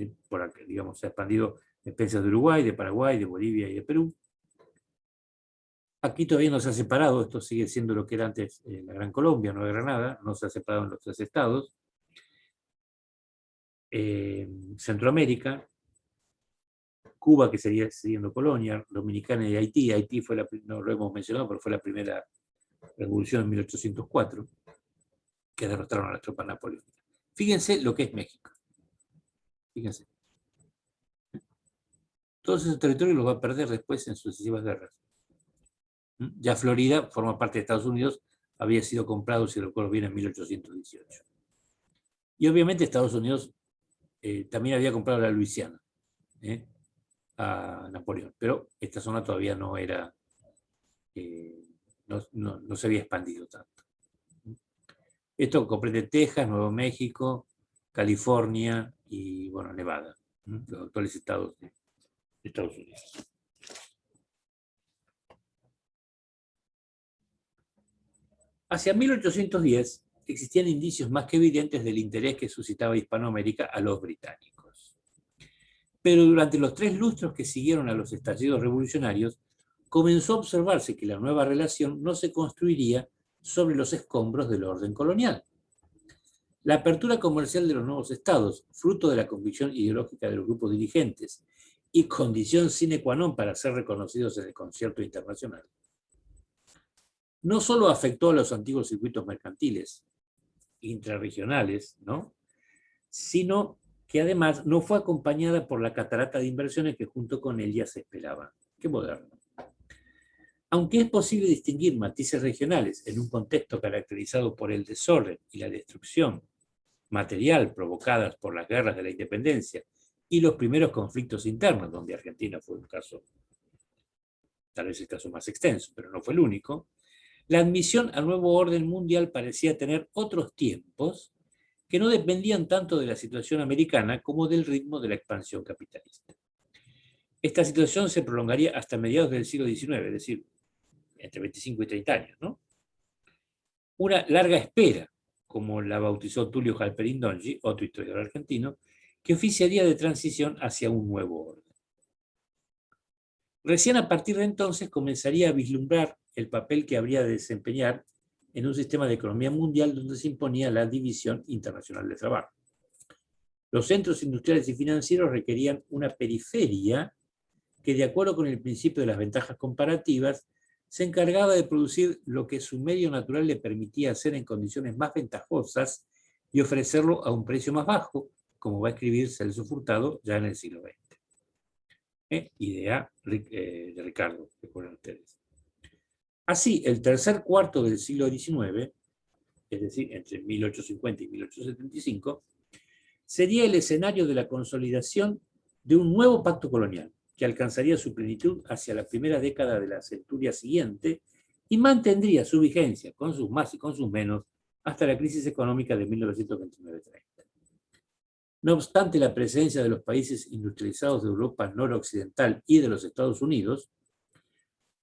digamos, se ha expandido en expensas de Uruguay, de Paraguay, de Bolivia y de Perú. Aquí todavía no se ha separado, esto sigue siendo lo que era antes la Gran Colombia, Nueva Granada, no se ha separado en los tres estados. Centroamérica, Cuba, que sería siendo colonia, Dominicana y Haití. Haití fue no lo hemos mencionado, pero fue la primera revolución en 1804, que derrotaron a las tropas napoleónicas. Fíjense lo que es México. Fíjense. Todos esos territorios los va a perder después en sucesivas guerras. Ya Florida forma parte de Estados Unidos, había sido comprado, si recuerdo bien, en 1818. Y obviamente Estados Unidos también había comprado la Luisiana a Napoleón, pero esta zona todavía no era, no se había expandido tanto. Esto comprende Texas, Nuevo México, California y, bueno, Nevada, los actuales estados de Estados Unidos. Hacia 1810 existían indicios más que evidentes del interés que suscitaba Hispanoamérica a los británicos. Pero durante los 3 lustros que siguieron a los estallidos revolucionarios, comenzó a observarse que la nueva relación no se construiría sobre los escombros del orden colonial. La apertura comercial de los nuevos estados, fruto de la convicción ideológica de los grupos dirigentes y condición sine qua non para ser reconocidos en el concierto internacional, no solo afectó a los antiguos circuitos mercantiles, intrarregionales, ¿no?, sino que además no fue acompañada por la catarata de inversiones que junto con ella se esperaba. Qué moderno. Aunque es posible distinguir matices regionales en un contexto caracterizado por el desorden y la destrucción material provocadas por las guerras de la independencia y los primeros conflictos internos, donde Argentina fue un caso, tal vez el caso más extenso, pero no fue el único, la admisión al nuevo orden mundial parecía tener otros tiempos que no dependían tanto de la situación americana como del ritmo de la expansión capitalista. Esta situación se prolongaría hasta mediados del siglo XIX, es decir, entre 25 y 30 años, ¿no? Una larga espera, como la bautizó Tulio Halperin Dongi, otro historiador argentino, que oficiaría de transición hacia un nuevo orden. Recién a partir de entonces comenzaría a vislumbrar el papel que habría de desempeñar en un sistema de economía mundial donde se imponía la división internacional del trabajo. Los centros industriales y financieros requerían una periferia que, de acuerdo con el principio de las ventajas comparativas, se encargaba de producir lo que su medio natural le permitía hacer en condiciones más ventajosas y ofrecerlo a un precio más bajo, como va a escribir Celso Furtado ya en el siglo XX. Idea de Ricardo, recuerden ustedes. Así, el tercer cuarto del siglo XIX, es decir, entre 1850 y 1875, sería el escenario de la consolidación de un nuevo pacto colonial, que alcanzaría su plenitud hacia la primera década de la centuria siguiente y mantendría su vigencia, con sus más y con sus menos, hasta la crisis económica de 1929-30. No obstante la presencia de los países industrializados de Europa noroccidental y de los Estados Unidos,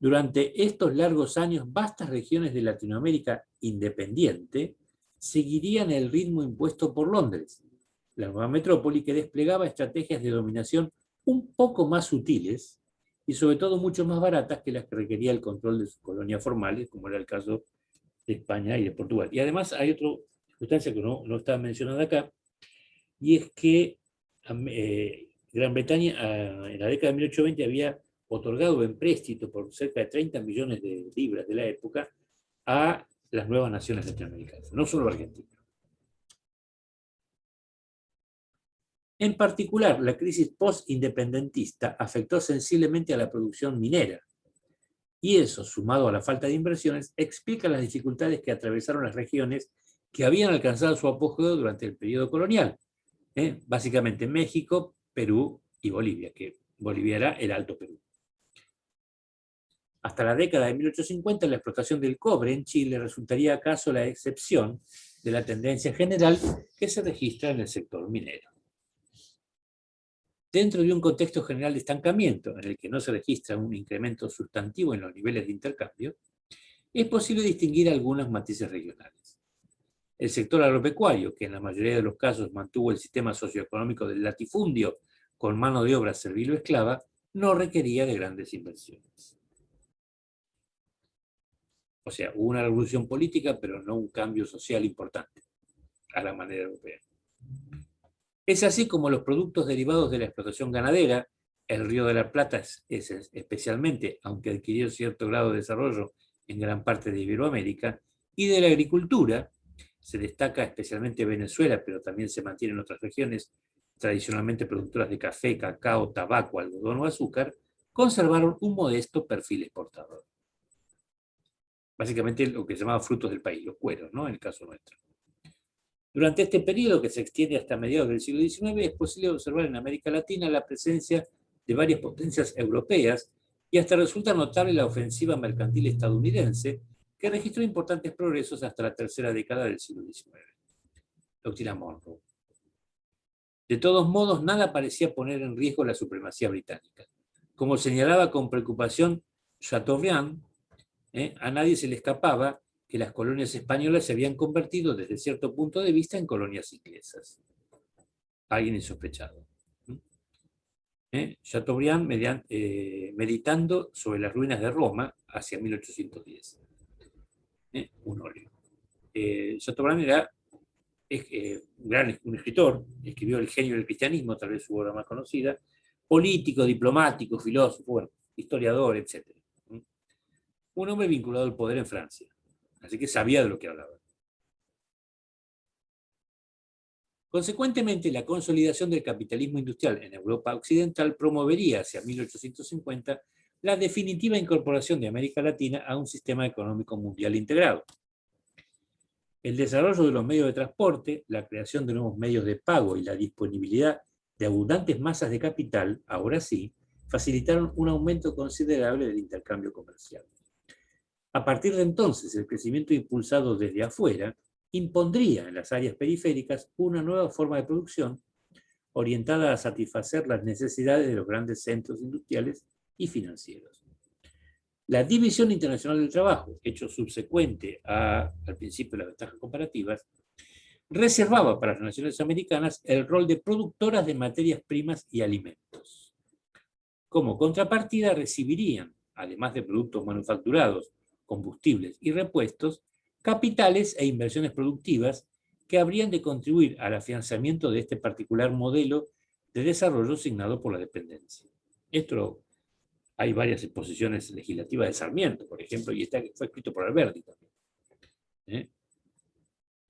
durante estos largos años, vastas regiones de Latinoamérica independiente seguirían el ritmo impuesto por Londres, la nueva metrópoli que desplegaba estrategias de dominación un poco más sutiles y sobre todo mucho más baratas que las que requería el control de sus colonias formales, como era el caso de España y de Portugal. Y además hay otra circunstancia que no está mencionada acá, y es que Gran Bretaña en la década de 1820 había otorgado empréstito por cerca de 30 millones de libras de la época a las nuevas naciones latinoamericanas, no solo Argentina. En particular, la crisis post-independentista afectó sensiblemente a la producción minera, y eso, sumado a la falta de inversiones, explica las dificultades que atravesaron las regiones que habían alcanzado su apogeo durante el periodo colonial, básicamente México, Perú y Bolivia, que Bolivia era el Alto Perú. Hasta la década de 1850, la explotación del cobre en Chile resultaría acaso la excepción de la tendencia general que se registra en el sector minero. Dentro de un contexto general de estancamiento, en el que no se registra un incremento sustantivo en los niveles de intercambio, es posible distinguir algunos matices regionales. El sector agropecuario, que en la mayoría de los casos mantuvo el sistema socioeconómico del latifundio con mano de obra servil o esclava, no requería de grandes inversiones. O sea, hubo una revolución política, pero no un cambio social importante, a la manera europea. Es así como los productos derivados de la explotación ganadera, el Río de la Plata es especialmente, aunque adquirió cierto grado de desarrollo en gran parte de Iberoamérica, y de la agricultura, se destaca especialmente Venezuela, pero también se mantienen otras regiones tradicionalmente productoras de café, cacao, tabaco, algodón o azúcar, conservaron un modesto perfil exportador. Básicamente lo que se llamaba frutos del país, los cueros, ¿no? En el caso nuestro. Durante este periodo, que se extiende hasta mediados del siglo XIX, es posible observar en América Latina la presencia de varias potencias europeas y hasta resulta notable la ofensiva mercantil estadounidense, que registró importantes progresos hasta la tercera década del siglo XIX. Doctrina Monroe. De todos modos, nada parecía poner en riesgo la supremacía británica. Como señalaba con preocupación Chateaubriand, a nadie se le escapaba que las colonias españolas se habían convertido desde cierto punto de vista en colonias inglesas. Alguien insospechado. Chateaubriand meditando sobre las ruinas de Roma hacia 1810. Un óleo. Chateaubriand era un escritor, escribió El genio del cristianismo, tal vez su obra más conocida, político, diplomático, filósofo, bueno, historiador, etc. Un hombre vinculado al poder en Francia, así que sabía de lo que hablaba. Consecuentemente, la consolidación del capitalismo industrial en Europa occidental promovería hacia 1850 la definitiva incorporación de América Latina a un sistema económico mundial integrado. El desarrollo de los medios de transporte, la creación de nuevos medios de pago y la disponibilidad de abundantes masas de capital, ahora sí, facilitaron un aumento considerable del intercambio comercial. A partir de entonces, el crecimiento impulsado desde afuera impondría en las áreas periféricas una nueva forma de producción orientada a satisfacer las necesidades de los grandes centros industriales y financieros. La División Internacional del Trabajo, hecho subsecuente al principio de las ventajas comparativas, reservaba para las naciones americanas el rol de productoras de materias primas y alimentos. Como contrapartida recibirían, además de productos manufacturados, combustibles y repuestos, capitales e inversiones productivas que habrían de contribuir al afianzamiento de este particular modelo de desarrollo signado por la dependencia. Esto hay varias exposiciones legislativas de Sarmiento, por ejemplo, y fue escrito por Alberti también, en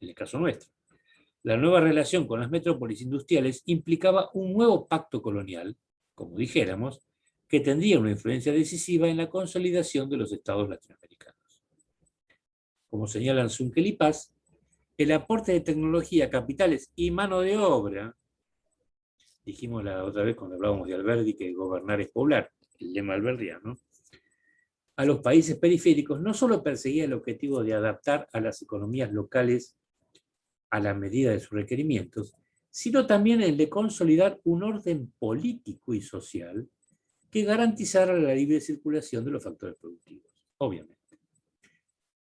el caso nuestro. La nueva relación con las metrópolis industriales implicaba un nuevo pacto colonial, como dijéramos, que tendría una influencia decisiva en la consolidación de los estados latinoamericanos. Como señalan Zunkel y Paz, el aporte de tecnología, capitales y mano de obra, dijimos la otra vez cuando hablábamos de Alberti que gobernar es poblar, el lema albertiano, a los países periféricos no solo perseguía el objetivo de adaptar a las economías locales a la medida de sus requerimientos, sino también el de consolidar un orden político y social que garantizara la libre circulación de los factores productivos, obviamente.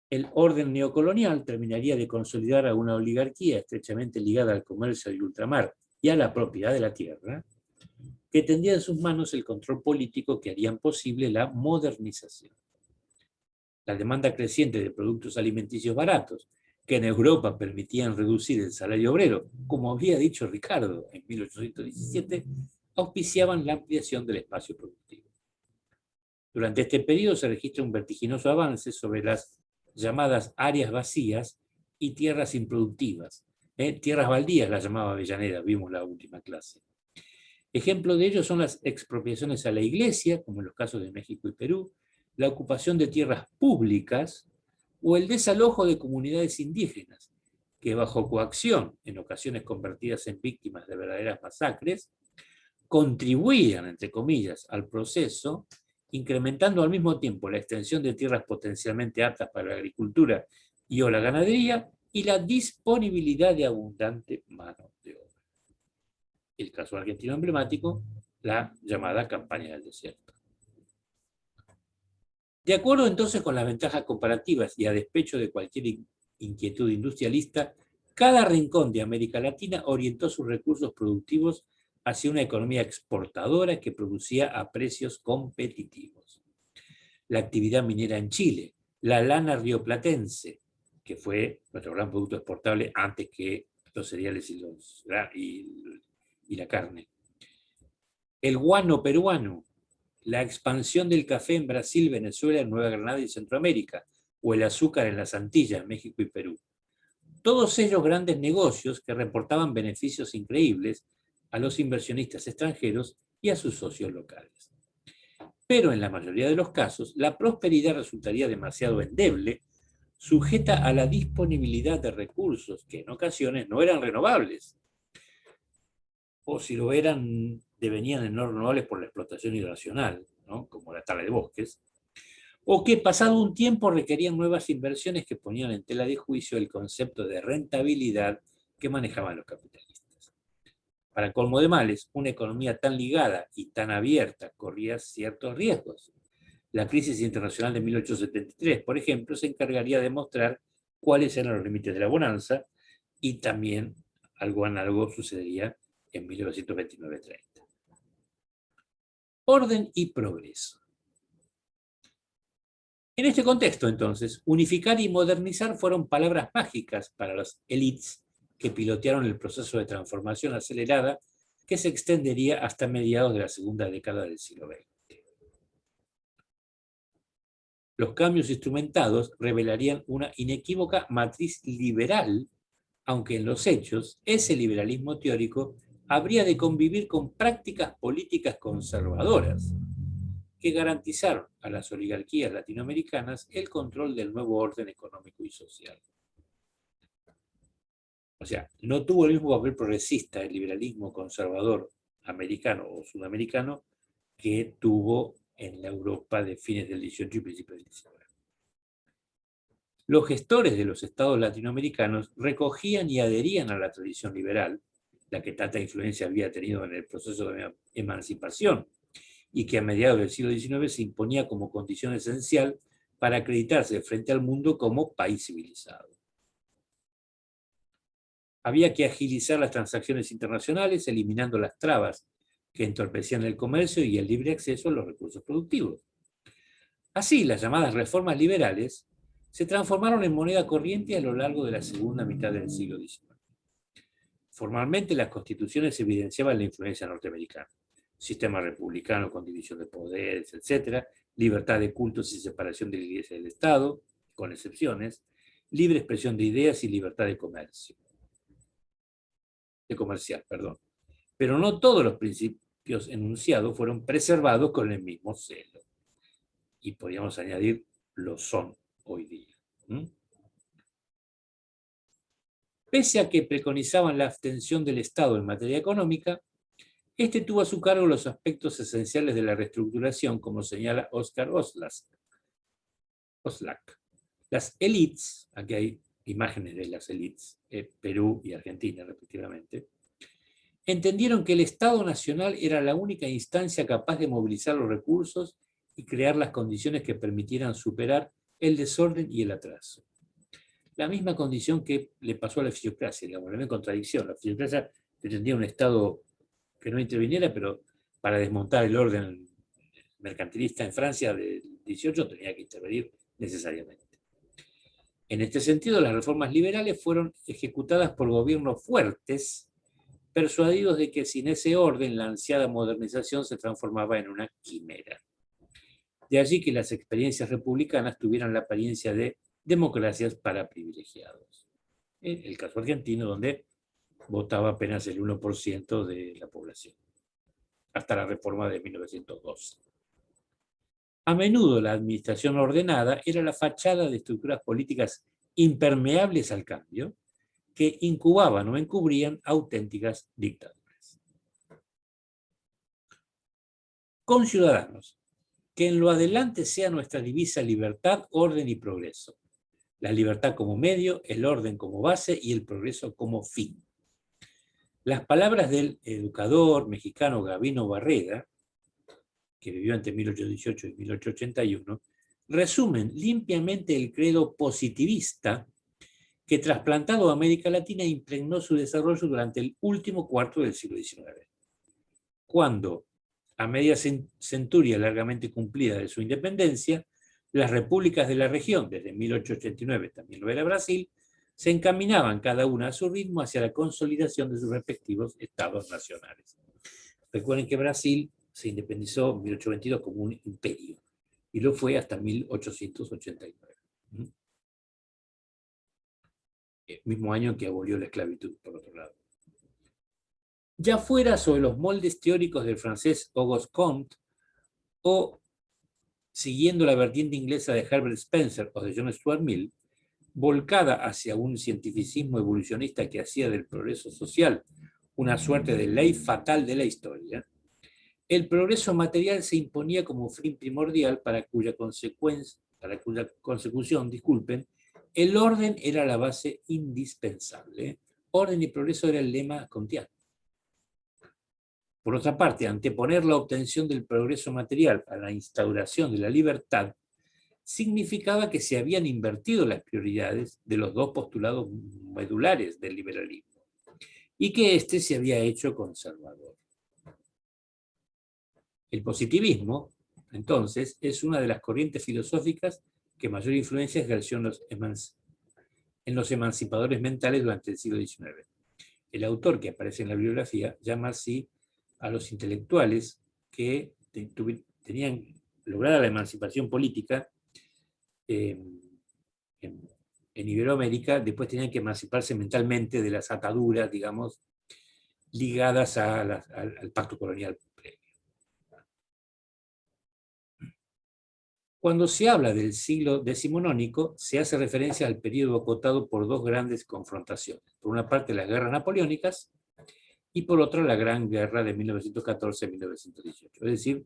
El orden neocolonial terminaría de consolidar a una oligarquía estrechamente ligada al comercio del ultramar y a la propiedad de la tierra, que tendría en sus manos el control político que harían posible la modernización. La demanda creciente de productos alimenticios baratos, que en Europa permitían reducir el salario obrero, como había dicho Ricardo en 1817, auspiciaban la ampliación del espacio productivo. Durante este periodo se registra un vertiginoso avance sobre las llamadas áreas vacías y tierras improductivas. Tierras baldías las llamaba Avellaneda, vimos la última clase. Ejemplo de ello son las expropiaciones a la iglesia, como en los casos de México y Perú, la ocupación de tierras públicas o el desalojo de comunidades indígenas, que bajo coacción, en ocasiones convertidas en víctimas de verdaderas masacres, contribuían, entre comillas, al proceso, incrementando al mismo tiempo la extensión de tierras potencialmente aptas para la agricultura y o la ganadería y la disponibilidad de abundante mano de obra. El caso argentino emblemático, la llamada campaña del desierto. De acuerdo entonces con las ventajas comparativas y a despecho de cualquier inquietud industrialista, cada rincón de América Latina orientó sus recursos productivos hacia una economía exportadora que producía a precios competitivos. La actividad minera en Chile, la lana rioplatense, que fue nuestro gran producto exportable antes que los cereales y la carne. El guano peruano, la expansión del café en Brasil, Venezuela, Nueva Granada y Centroamérica, o el azúcar en las Antillas, México y Perú. Todos ellos grandes negocios que reportaban beneficios increíbles a los inversionistas extranjeros y a sus socios locales. Pero en la mayoría de los casos, la prosperidad resultaría demasiado endeble, sujeta a la disponibilidad de recursos que en ocasiones no eran renovables, o si lo eran, devenían en no renovables por la explotación irracional, ¿no? Como la tala de bosques, o que pasado un tiempo requerían nuevas inversiones que ponían en tela de juicio el concepto de rentabilidad que manejaban los capitalistas. Para colmo de males, una economía tan ligada y tan abierta corría ciertos riesgos. La crisis internacional de 1873, por ejemplo, se encargaría de mostrar cuáles eran los límites de la bonanza, y también algo análogo sucedería en 1929-30. Orden y progreso. En este contexto, entonces, unificar y modernizar fueron palabras mágicas para las élites que pilotearon el proceso de transformación acelerada que se extendería hasta mediados de la segunda década del siglo XX. Los cambios instrumentados revelarían una inequívoca matriz liberal, aunque en los hechos ese liberalismo teórico habría de convivir con prácticas políticas conservadoras, que garantizaron a las oligarquías latinoamericanas el control del nuevo orden económico y social. O sea, no tuvo el mismo papel progresista el liberalismo conservador americano o sudamericano que tuvo en la Europa de fines del 18 y principios del 19. Los gestores de los estados latinoamericanos recogían y adherían a la tradición liberal, la que tanta influencia había tenido en el proceso de emancipación y que a mediados del siglo XIX se imponía como condición esencial para acreditarse frente al mundo como país civilizado. Había que agilizar las transacciones internacionales, eliminando las trabas que entorpecían el comercio y el libre acceso a los recursos productivos. Así, las llamadas reformas liberales se transformaron en moneda corriente a lo largo de la segunda mitad del siglo XIX. Formalmente, las constituciones evidenciaban la influencia norteamericana: sistema republicano con división de poderes, etc., libertad de cultos y separación de la Iglesia y del Estado, con excepciones, libre expresión de ideas y libertad de comercial. Pero no todos los principios enunciados fueron preservados con el mismo celo. Y podríamos añadir, lo son hoy día. Pese a que preconizaban la abstención del Estado en materia económica, este tuvo a su cargo los aspectos esenciales de la reestructuración, como señala Oscar Oslak. Las élites, aquí hay imágenes de las élites, Perú y Argentina respectivamente, entendieron que el Estado Nacional era la única instancia capaz de movilizar los recursos y crear las condiciones que permitieran superar el desorden y el atraso. La misma condición que le pasó a la fisiocracia, digamos, la misma contradicción. La fisiocracia pretendía un Estado que no interviniera, pero para desmontar el orden mercantilista en Francia del 18 tenía que intervenir necesariamente. En este sentido, las reformas liberales fueron ejecutadas por gobiernos fuertes, persuadidos de que sin ese orden la ansiada modernización se transformaba en una quimera. De allí que las experiencias republicanas tuvieran la apariencia de democracias para privilegiados. En el caso argentino, donde votaba apenas el 1% de la población, hasta la reforma de 1912. A menudo la administración ordenada era la fachada de estructuras políticas impermeables al cambio, que incubaban o encubrían auténticas dictaduras. Con ciudadanos, que en lo adelante sea nuestra divisa libertad, orden y progreso. La libertad como medio, el orden como base y el progreso como fin. Las palabras del educador mexicano Gabino Barreda, que vivió entre 1818 y 1881, resumen limpiamente el credo positivista que, trasplantado a América Latina, impregnó su desarrollo durante el último cuarto del siglo XIX, cuando, a media centuria largamente cumplida de su independencia, las repúblicas de la región, desde 1889, también lo era Brasil, se encaminaban cada una a su ritmo hacia la consolidación de sus respectivos estados nacionales. Recuerden que Brasil se independizó en 1822 como un imperio, y lo fue hasta 1889. El mismo año que abolió la esclavitud, por otro lado. Ya fuera sobre los moldes teóricos del francés Auguste Comte, o siguiendo la vertiente inglesa de Herbert Spencer o de John Stuart Mill, volcada hacia un cientificismo evolucionista que hacía del progreso social una suerte de ley fatal de la historia, el progreso material se imponía como fin primordial para cuya consecución, el orden era la base indispensable. Orden y progreso era el lema kantiano. Por otra parte, anteponer la obtención del progreso material a la instauración de la libertad significaba que se habían invertido las prioridades de los dos postulados medulares del liberalismo y que éste se había hecho conservador. El positivismo, entonces, es una de las corrientes filosóficas que mayor influencia ejerció en los emancipadores mentales durante el siglo XIX. El autor que aparece en la bibliografía llama así a los intelectuales que tenían lograda la emancipación política en Iberoamérica, después tenían que emanciparse mentalmente de las ataduras, digamos, ligadas al pacto colonial previo. Cuando se habla del siglo decimonónico, se hace referencia al periodo acotado por dos grandes confrontaciones. Por una parte, las guerras napoleónicas, y por otra, la Gran Guerra de 1914-1918. Es decir,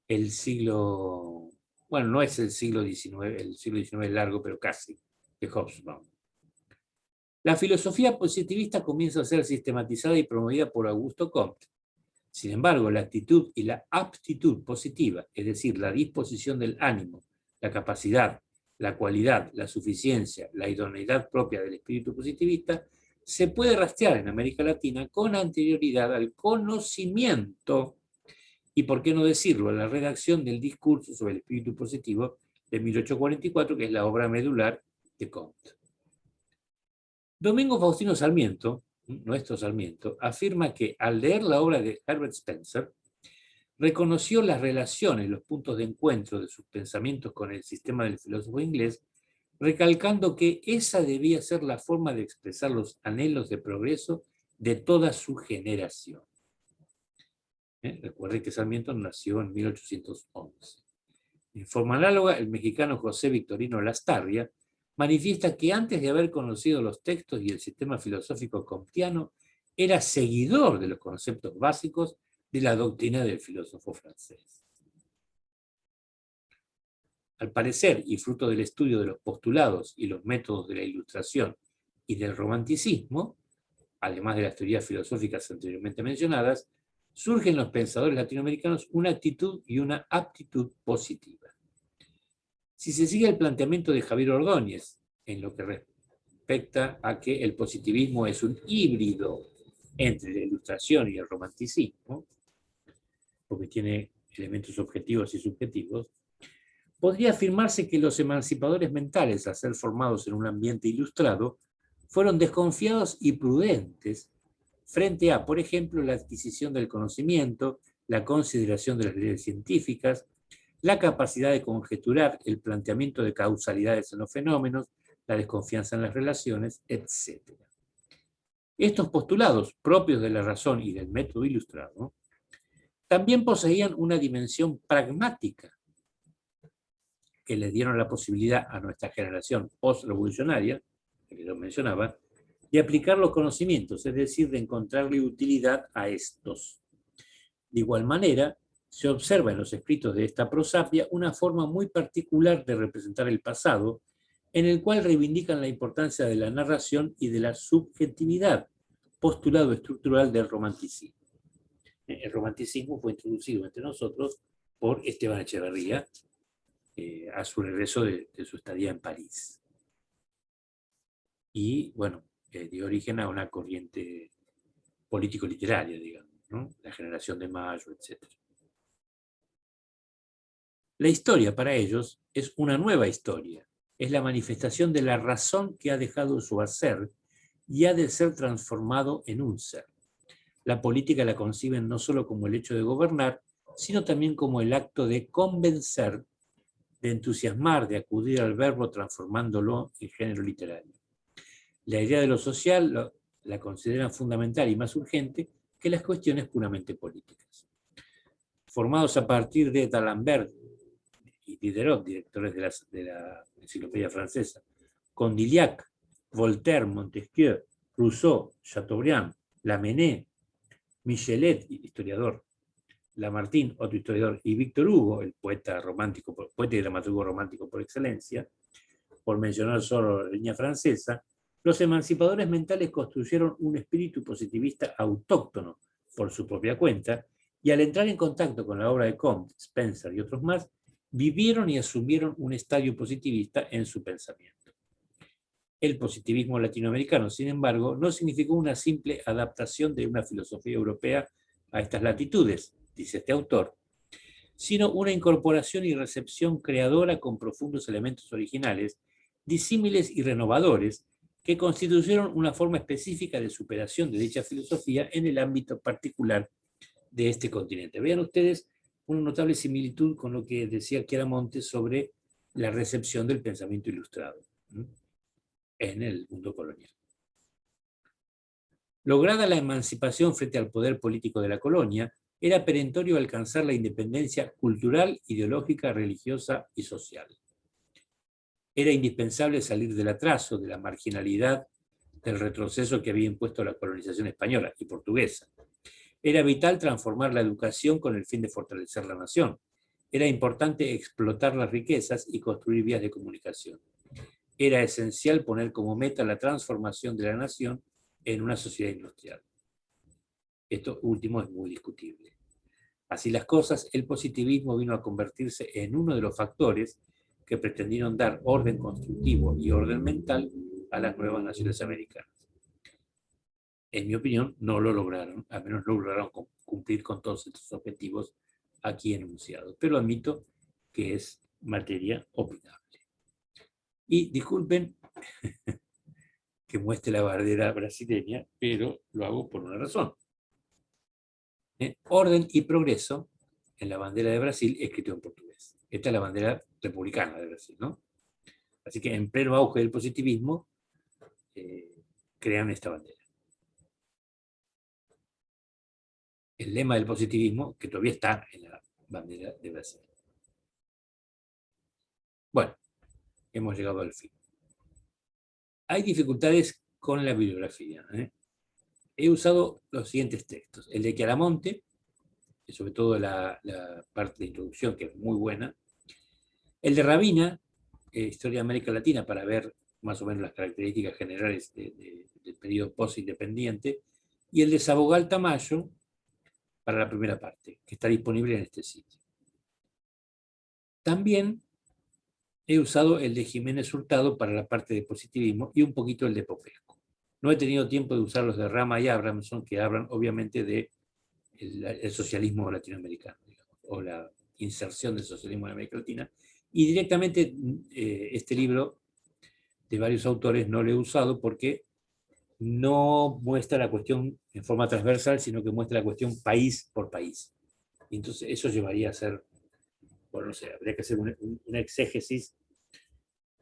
el siglo, bueno, no es el siglo XIX, el siglo XIX es largo, pero casi, de Hobsbawm. La filosofía positivista comienza a ser sistematizada y promovida por Augusto Comte. Sin embargo, la actitud y la aptitud positiva, es decir, la disposición del ánimo, la capacidad, la cualidad, la suficiencia, la idoneidad propia del espíritu positivista, se puede rastrear en América Latina con anterioridad al conocimiento y, por qué no decirlo, a la redacción del discurso sobre el espíritu positivo de 1844, que es la obra medular de Comte. Domingo Faustino Sarmiento, nuestro Sarmiento, afirma que al leer la obra de Herbert Spencer, reconoció las relaciones, los puntos de encuentro de sus pensamientos con el sistema del filósofo inglés, recalcando que esa debía ser la forma de expresar los anhelos de progreso de toda su generación. Recuerden que Sarmiento nació en 1811. En forma análoga, el mexicano José Victorino Lastarria manifiesta que antes de haber conocido los textos y el sistema filosófico comtiano, era seguidor de los conceptos básicos de la doctrina del filósofo francés. Al parecer, y fruto del estudio de los postulados y los métodos de la Ilustración y del Romanticismo, además de las teorías filosóficas anteriormente mencionadas, surge en los pensadores latinoamericanos una actitud y una aptitud positiva. Si se sigue el planteamiento de Javier Ordóñez, en lo que respecta a que el positivismo es un híbrido entre la Ilustración y el Romanticismo, porque tiene elementos objetivos y subjetivos, podría afirmarse que los emancipadores mentales, al ser formados en un ambiente ilustrado, fueron desconfiados y prudentes frente a, por ejemplo, la adquisición del conocimiento, la consideración de las leyes científicas, la capacidad de conjeturar, el planteamiento de causalidades en los fenómenos, la desconfianza en las relaciones, etc. Estos postulados, propios de la razón y del método ilustrado, también poseían una dimensión pragmática que le dieron la posibilidad a nuestra generación post-revolucionaria, que yo mencionaba, de aplicar los conocimientos, es decir, de encontrarle utilidad a estos. De igual manera, se observa en los escritos de esta prosapia una forma muy particular de representar el pasado, en el cual reivindican la importancia de la narración y de la subjetividad, postulado estructural del romanticismo. El romanticismo fue introducido entre nosotros por Esteban Echeverría a su regreso de su estadía en París. Y, bueno, dio origen a una corriente político-literaria, digamos, ¿no? La generación de Mayo, etc. La historia para ellos es una nueva historia, es la manifestación de la razón que ha dejado su hacer y ha de ser transformado en un ser. La política la conciben no solo como el hecho de gobernar, sino también como el acto de convencer, de entusiasmar, de acudir al verbo transformándolo en género literario. La idea de lo social la consideran fundamental y más urgente que las cuestiones puramente políticas. Formados a partir de D'Alembert y Diderot, directores de la enciclopedia francesa, Condillac, Voltaire, Montesquieu, Rousseau, Chateaubriand, Lamennais, Michelet, historiador, Lamartine, otro historiador, y Víctor Hugo, el poeta romántico, poeta y dramaturgo romántico por excelencia, por mencionar solo la línea francesa, los emancipadores mentales construyeron un espíritu positivista autóctono por su propia cuenta, y al entrar en contacto con la obra de Comte, Spencer y otros más, vivieron y asumieron un estadio positivista en su pensamiento. El positivismo latinoamericano, sin embargo, no significó una simple adaptación de una filosofía europea a estas latitudes, dice este autor, sino una incorporación y recepción creadora con profundos elementos originales, disímiles y renovadores, que constituyeron una forma específica de superación de dicha filosofía en el ámbito particular de este continente. Vean ustedes una notable similitud con lo que decía Chiaramonte sobre la recepción del pensamiento ilustrado en el mundo colonial. Lograda la emancipación frente al poder político de la colonia, era perentorio alcanzar la independencia cultural, ideológica, religiosa y social. Era indispensable salir del atraso, de la marginalidad, del retroceso que había impuesto la colonización española y portuguesa. Era vital transformar la educación con el fin de fortalecer la nación. Era importante explotar las riquezas y construir vías de comunicación. Era esencial poner como meta la transformación de la nación en una sociedad industrial. Esto último es muy discutible. Así las cosas, el positivismo vino a convertirse en uno de los factores que pretendieron dar orden constructivo y orden mental a las nuevas naciones americanas. En mi opinión, no lo lograron, al menos no lograron cumplir con todos estos objetivos aquí enunciados, pero admito que es materia opinable. Y disculpen que muestre la bandera brasileña, pero lo hago por una razón. Orden y progreso en la bandera de Brasil, escrito en portugués. Esta es la bandera republicana de Brasil, ¿no? Así que en pleno auge del positivismo, crean esta bandera. El lema del positivismo, que todavía está en la bandera de Brasil. Bueno, hemos llegado al fin. Hay dificultades con la bibliografía. He usado los siguientes textos. El de Chiaramonte, sobre todo la parte de introducción, que es muy buena. El de Rabina, Historia de América Latina, para ver más o menos las características generales del periodo post-independiente. Y el de Sabogal Tamayo, para la primera parte, que está disponible en este sitio. También he usado el de Jiménez Hurtado para la parte de positivismo y un poquito el de Popescu. No he tenido tiempo de usar los de Rama y Abramson, que hablan obviamente de el socialismo latinoamericano, digamos, o la inserción del socialismo en América Latina. Y directamente este libro de varios autores no lo he usado porque no muestra la cuestión en forma transversal, sino que muestra la cuestión país por país. Y entonces eso llevaría a ser, bueno, no sé, habría que hacer una exégesis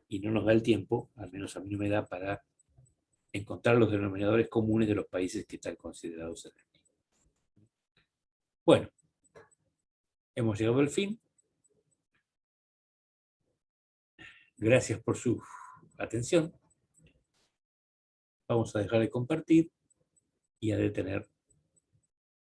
y no nos da el tiempo, al menos a mí no me da, para encontrar los denominadores comunes de los países que están considerados en el libro. Bueno, hemos llegado al fin. Gracias por su atención. Vamos a dejar de compartir y a detener